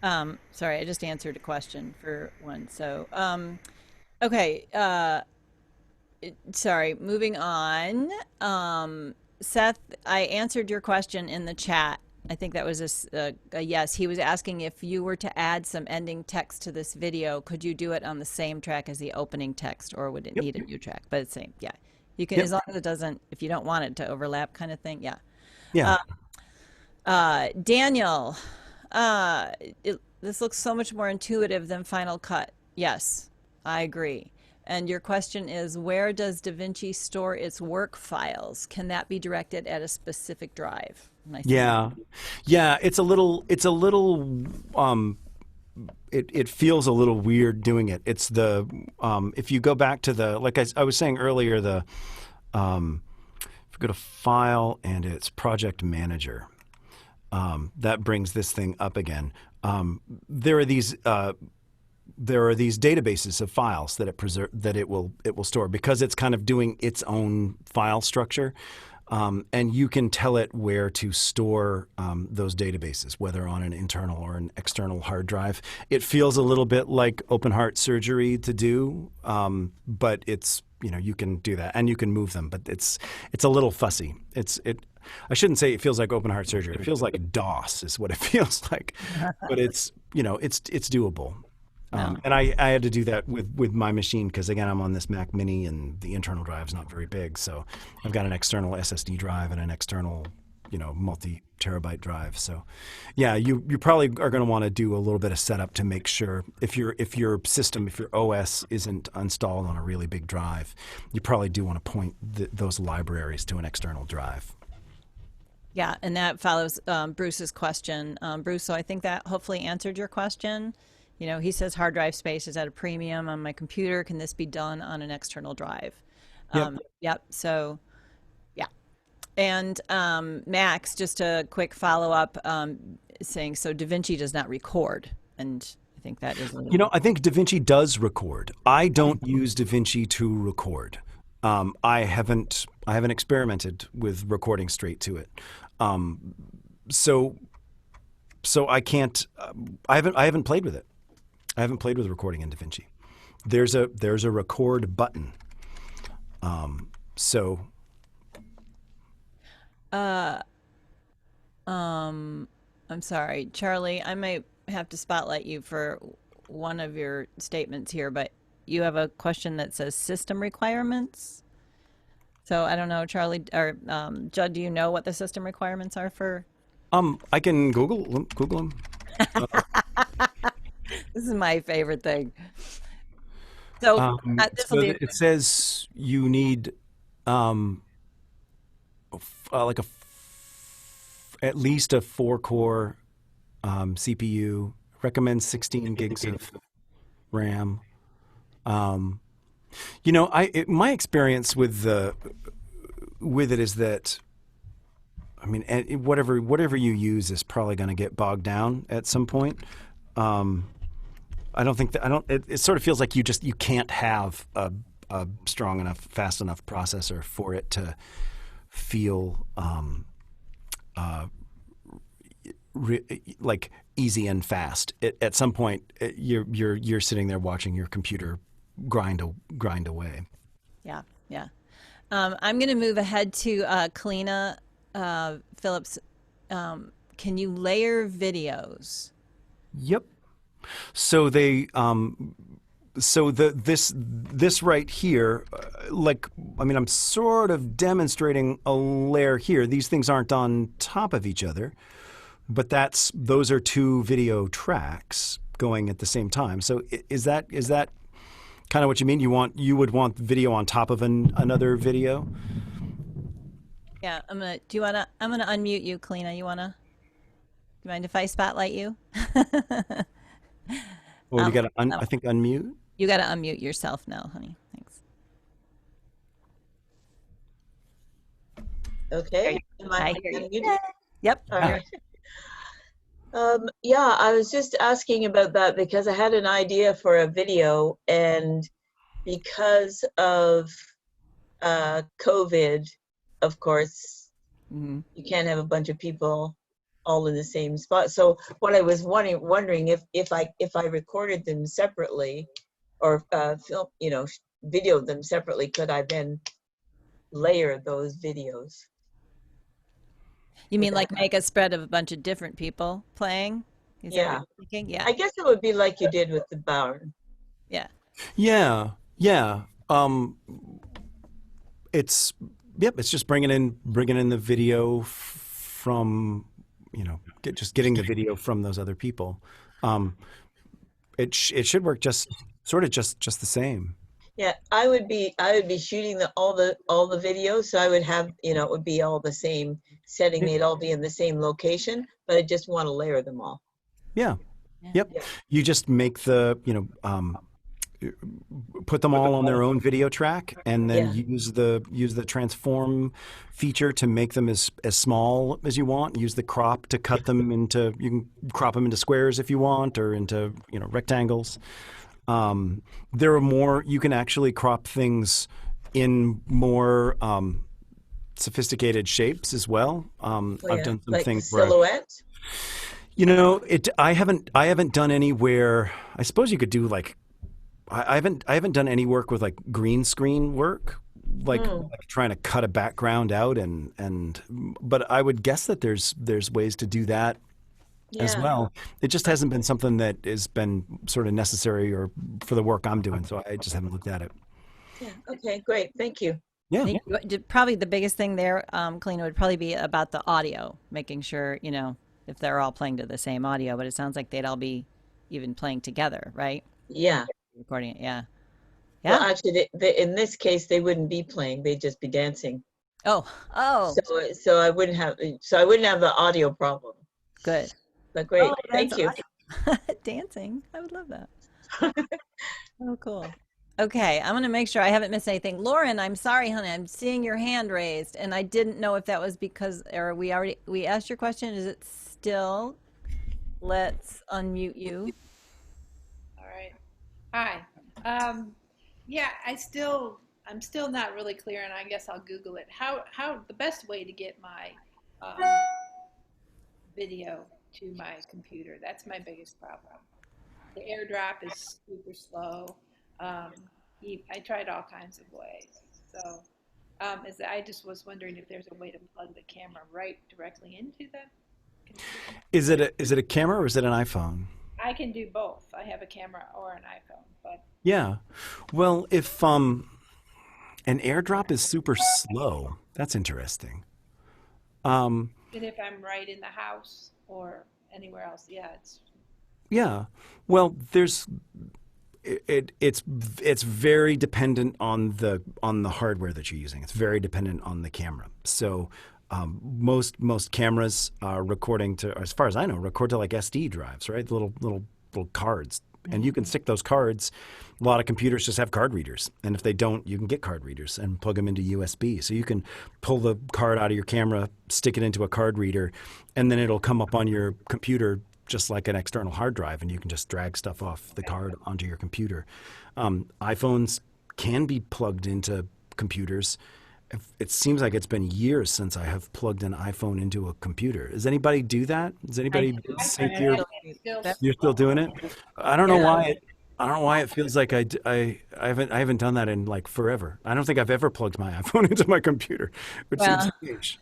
Sorry, I just answered a question for one. So, okay. Sorry, moving on. Seth, I answered your question in the chat. I think that was a yes. He was asking if you were to add some ending text to this video, could you do it on the same track as the opening text, or would it need a new track? But it's same, yeah. You can, as long as it doesn't, if you don't want it to overlap, kind of thing, yeah. Yeah. Daniel, this looks so much more intuitive than Final Cut. Yes, I agree. And your question is, where does DaVinci store its work files? Can that be directed at a specific drive? Yeah. It's a little. It feels a little weird doing it. It's if you go back to like I was saying earlier, if you go to File and it's Project Manager, that brings this thing up again. There are these databases of files that it will store because it's kind of doing its own file structure. And you can tell it where to store those databases, whether on an internal or an external hard drive. It feels a little bit like open heart surgery to do, but it's you can do that and you can move them, but it's a little fussy. I shouldn't say it feels like open heart surgery. It feels like DOS is what it feels like, but it's doable. And I had to do that with my machine because, again, I'm on this Mac Mini and the internal drive's not very big. So I've got an external SSD drive and an external, multi-terabyte drive. So, yeah, you probably are going to want to do a little bit of setup to make sure if your OS isn't installed on a really big drive, you probably do want to point those libraries to an external drive. Yeah, and that follows Bruce's question. Bruce, so I think that hopefully answered your question. He says hard drive space is at a premium on my computer. Can this be done on an external drive? Yep. So, yeah. And Max, just a quick follow up saying, so DaVinci does not record. And I think that is I think DaVinci does record. I don't use DaVinci to record. I haven't experimented with recording straight to it. So I can't. I haven't played with it. I haven't played with recording in DaVinci. There's a record button. I'm sorry, Charlie. I might have to spotlight you for one of your statements here, but you have a question that says system requirements. So I don't know, Charlie or Jud, do you know what the system requirements are for? I can Google them. This is my favorite thing. So it says you need at least a 4-core CPU. Recommends 16 gigs of RAM. You know, my experience with it is that, I mean, whatever you use is probably going to get bogged down at some point. I don't think that it sort of feels like you can't have a strong enough, fast enough processor for it to feel like easy and fast. At some point, you're sitting there watching your computer grind away. Yeah, yeah. I'm going to move ahead to Kalina Phillips. Can you layer videos? Yep. So this right here, I'm sort of demonstrating a layer here. These things aren't on top of each other, but those are two video tracks going at the same time. So is that kind of what you mean? You would want video on top of another video? Yeah, I'm gonna unmute you, Kalina. Do you mind if I spotlight you? Well, you got to I think unmute. You got to unmute yourself now, honey. Thanks. Okay. Am I I hear you. unmuted? Yep. All right. Yeah, I was just asking about that because I had an idea for a video, and because of COVID, of course, Mm-hmm. you can't have a bunch of people all in the same spot. So what I was wondering if I recorded them separately or film, videoed them separately, could I then layer those videos? You mean like make a spread of a bunch of different people playing? Is that what Yeah. you're thinking? Yeah. I guess it would be like you did with the barn. Yeah. Yeah. It's just bringing in the video from, getting the video from those other people. It should work just the same. Yeah, I would be shooting all the videos, so I would have, it would be all the same setting, they'd all be in the same location, but I just want to layer them all. Yeah. Yeah. Yep. Yeah. You just make put them all on their own video track, and then use the transform feature to make them as small as you want. Use the crop to cut them into. You can crop them into squares if you want, or into rectangles. There are more. You can actually crop things in more sophisticated shapes as well. I've done some like things silhouettes. I haven't done anywhere. I suppose you could do like. I haven't done any work with like green screen work, like trying to cut a background out but I would guess that there's ways to do that as well. It just hasn't been something that has been sort of necessary or for the work I'm doing, so I just haven't looked at it. Yeah. Okay. Great. Thank you. Yeah. Probably the biggest thing there, Kalina, would probably be about the audio, making sure, if they're all playing to the same audio, but it sounds like they'd all be even playing together, right? Yeah. Recording it, yeah. Well, actually, in this case, they wouldn't be playing; they'd just be dancing. Oh. So I wouldn't have the audio problem. Good. But great, Oh, thank you. Dancing. I would love that. Oh, cool. Okay, I'm gonna make sure I haven't missed anything. Lauren, I'm sorry, honey. I'm seeing your hand raised, and I didn't know if that was because, or we asked your question. Is it still? Let's unmute you. All right. Hi. Yeah, I'm still not really clear, and I guess I'll Google it. How the best way to get my video to my computer? That's my biggest problem. The AirDrop is super slow. I tried all kinds of ways. So, I just was wondering if there's a way to plug the camera right directly into the computer. Is it a camera or is it an iPhone? I can do both. I have a camera or an iPhone, but Yeah. Well, if an AirDrop is super slow, that's interesting. even if I'm right in the house or anywhere else, Yeah. Well, it's very dependent on the hardware that you're using. It's very dependent on the camera. So most cameras are recording to, as far as I know, record to like SD drives, right? Little cards and you can stick those cards. A lot of computers just have card readers, and if they don't, you can get card readers and plug them into USB. So you can pull the card out of your camera, stick it into a card reader, and then it'll come up on your computer just like an external hard drive, and you can just drag stuff off the card onto your computer. iPhones can be plugged into computers. It seems like it's been years since I have plugged an iPhone into a computer. Does anybody do that? Does anybody sync your? You're still doing it? I don't know why. I don't know why it feels like I haven't done that in like forever. I don't think I've ever plugged my iPhone into my computer, which seems strange.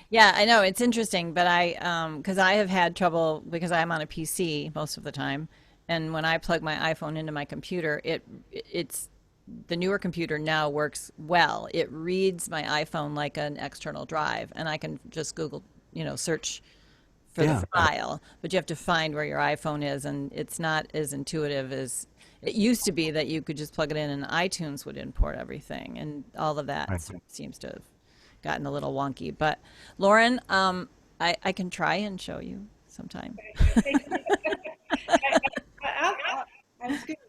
Yeah, I know it's interesting, but because I have had trouble because I'm on a PC most of the time, and when I plug my iPhone into my computer, it's the newer computer now works well. It reads my iPhone like an external drive, and I can just Google, search for the file, but you have to find where your iPhone is, and it's not as intuitive as it used to be that you could just plug it in and iTunes would import everything, and all of that seems to have gotten a little wonky. But Lauren, I can try and show you sometime.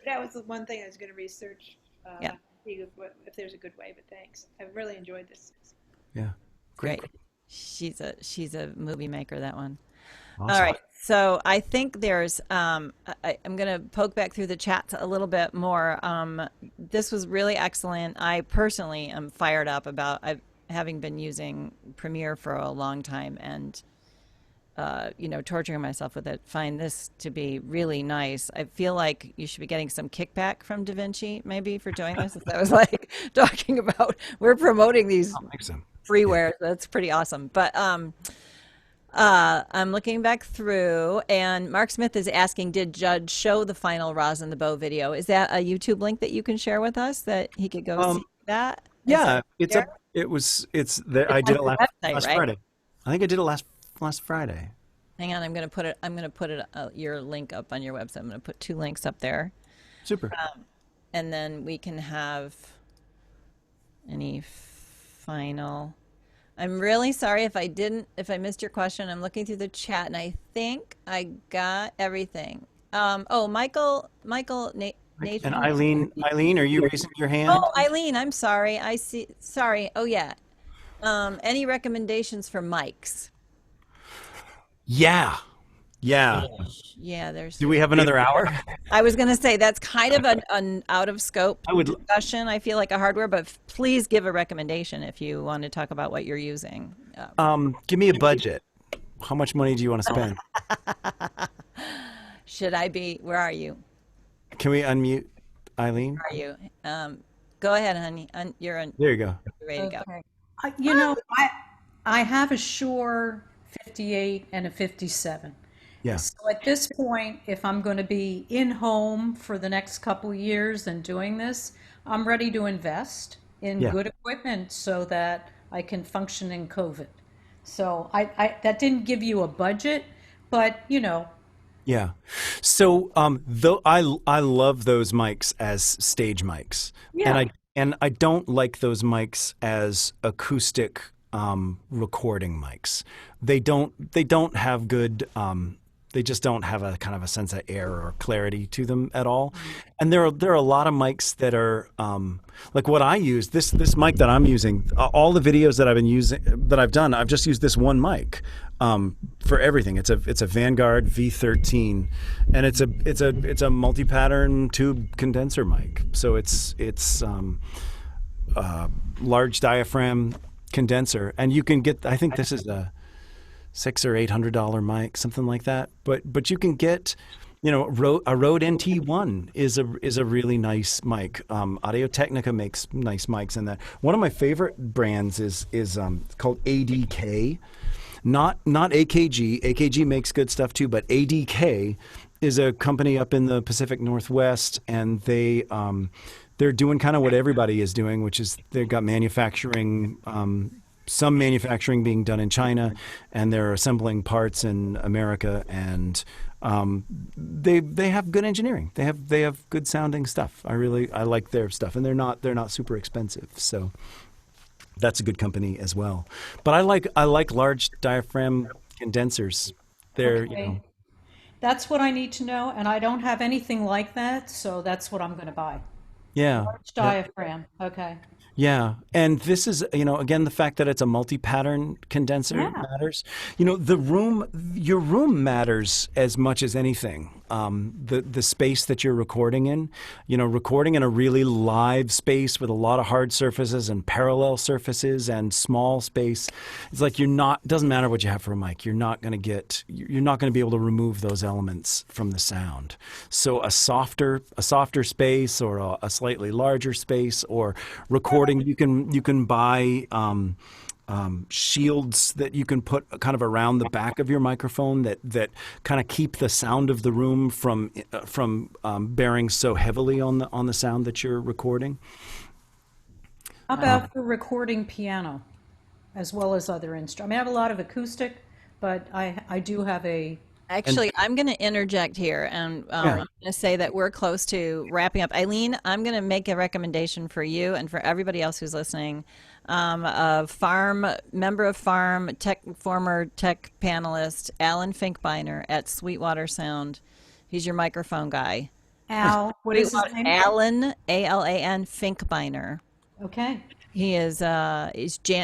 That was the one thing I was going to research. See if there's a good way, but thanks. I've really enjoyed this. Yeah, great. She's a movie maker, that one. Awesome. All right. So I think there's, I'm going to poke back through the chat a little bit more. This was really excellent. I personally am fired up about having been using Premiere for a long time and, torturing myself with it, find this to be really nice. I feel like you should be getting some kickback from DaVinci maybe for doing this. That was like talking about, we're promoting these freeware. Yeah. That's pretty awesome. But I'm looking back through, and Mark Smith is asking, did Jud show the final Roz and the Bow video? Is that a YouTube link that you can share with us that he could go see that? Yeah, it's there? I did it last Friday. I think I did it last Friday. Hang on, I'm gonna put your link up on your website. I'm gonna put 2 links up there. Super. And then we can have any final. I'm really sorry if I missed your question. I'm looking through the chat and I think I got everything. Michael, Nathan. And Eileen, are you raising your hand? Oh, Eileen, I'm sorry. I see. Sorry. Oh yeah. Any recommendations for mics? Yeah. There's. Do we have another hour? I was going to say that's kind of an out of scope discussion. I feel like a hardware, but please give a recommendation if you want to talk about what you're using. Give me a budget. How much money do you want to spend? Should I be? Where are you? Can we unmute Eileen? Where are you? Go ahead, honey. You're on. There you go. You're ready to go. I have a Shure 58 and a 57. Yeah. So at this point, if I'm going to be in home for the next couple of years and doing this, I'm ready to invest in good equipment so that I can function in COVID. So I that didn't give you a budget, but Yeah. So though I love those mics as stage mics. Yeah. And I don't like those mics as acoustic recording mics. They don't have good they just don't have a kind of a sense of air or clarity to them at all. And there are a lot of mics that are like what I use, this mic that I'm using, all the videos that I've done, I've just used this one mic for everything. It's a Vanguard V13, and it's a multi-pattern tube condenser mic. So it's large diaphragm condenser, and you can get, I think this is a $600 or $800 mic, something like that. But you can get, a Rode NT1 is a really nice mic. Audio-Technica makes nice mics in that. One of my favorite brands is called ADK, not AKG. AKG makes good stuff too, but ADK is a company up in the Pacific Northwest, and they're doing kind of what everybody is doing, which is they've got manufacturing. Some manufacturing being done in China, and they're assembling parts in America, and they have good engineering. They have good sounding stuff. I like their stuff, and they're not super expensive. So that's a good company as well. But I like large diaphragm condensers. They're Okay. That's what I need to know, and I don't have anything like that, so that's what I'm going to buy. Yeah. Large diaphragm. Okay. Yeah, and this is, again, the fact that it's a multi-pattern condenser Yeah. matters. Your room matters as much as anything. The space that you're recording in, recording in a really live space with a lot of hard surfaces and parallel surfaces and small space. It's like doesn't matter what you have for a mic. You're not going to be able to remove those elements from the sound. So a softer space or a slightly larger space or recording. You can buy shields that you can put kind of around the back of your microphone that kind of keep the sound of the room from bearing so heavily on the sound that you're recording. How about for recording piano as well as other instruments? I mean, I have a lot of acoustic, but I do have a. Actually, I'm going to interject here, and I'm going to say that we're close to wrapping up. Eileen, I'm going to make a recommendation for you and for everybody else who's listening. A member of Farm, former tech panelist, Alan Finkbeiner at Sweetwater Sound. He's your microphone guy. Al, what is his name? Alan, Alan Finkbeiner. Okay. He is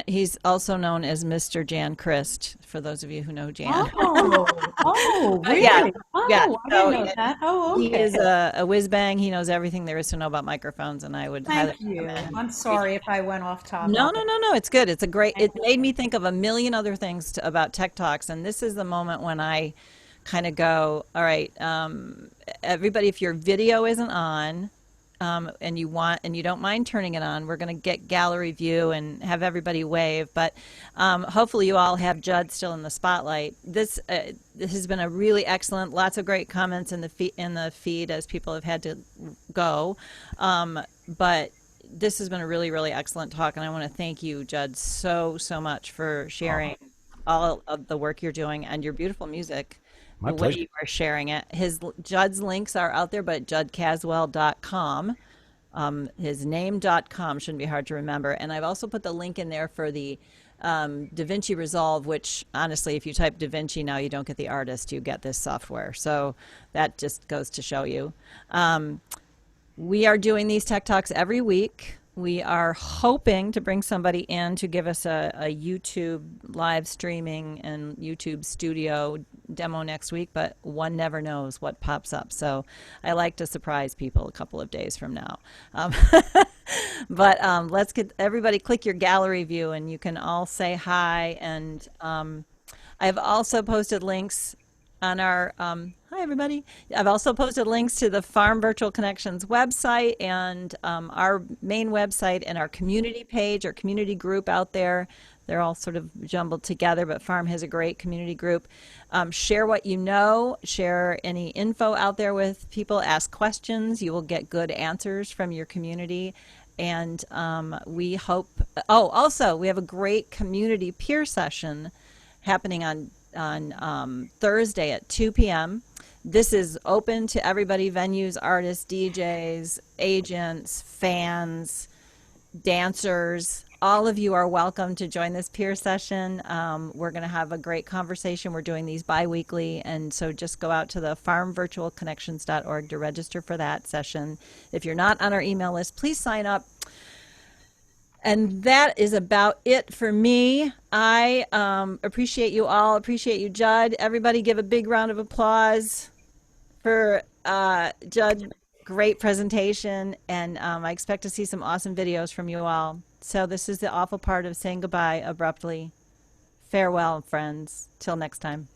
he's also known as Mr. Jan Christ, for those of you who know Jan. Really? Yeah. Oh, Yeah. I didn't know that. Oh, okay. He is a whiz bang. He knows everything there is to know about microphones, and I would highly Thank you. recommend. I'm sorry if I went off topic. No. It's good. It's a great. It made me think of a million other things about Tech Talks, and this is the moment when I kind of go, all right, everybody, if your video isn't on. And you don't mind turning it on, we're going to get gallery view and have everybody wave. But hopefully you all have Jud still in the spotlight. This has been a really excellent, lots of great comments in the feed as people have had to go. But this has been a really, really excellent talk, and I want to thank you, Jud, so much for sharing all of the work you're doing and your beautiful music. My the pleasure. way you are sharing it. Jud's links are out there, but judcaswell.com. His name.com shouldn't be hard to remember. And I've also put the link in there for the DaVinci Resolve, which honestly, if you type DaVinci now, you don't get the artist, you get this software. So that just goes to show you. We are doing these Tech Talks every week. We are hoping to bring somebody in to give us a YouTube live streaming and YouTube studio demo next week, but one never knows what pops up. So I like to surprise people a couple of days from now. But let's get everybody, click your gallery view and you can all say hi. And I've also posted links on our, hi everybody. I've also posted links to the Farm Virtual Connections website and our main website and our community page, our community group out there. They're all sort of jumbled together, but Farm has a great community group. Share what you know, share any info out there with people, ask questions. You will get good answers from your community. And we hope, also we have a great community peer session happening on Thursday at 2 p.m. This is open to everybody, venues, artists, DJs, agents, fans, dancers. All of you are welcome to join this peer session. We're going to have a great conversation. We're doing these bi-weekly, and so just go out to the farmvirtualconnections.org to register for that session. If you're not on our email list, please sign up. And that is about it for me. I appreciate you all. Appreciate you, Jud. Everybody give a big round of applause for Jud. Great presentation. And I expect to see some awesome videos from you all. So this is the awful part of saying goodbye abruptly. Farewell, friends. Till next time.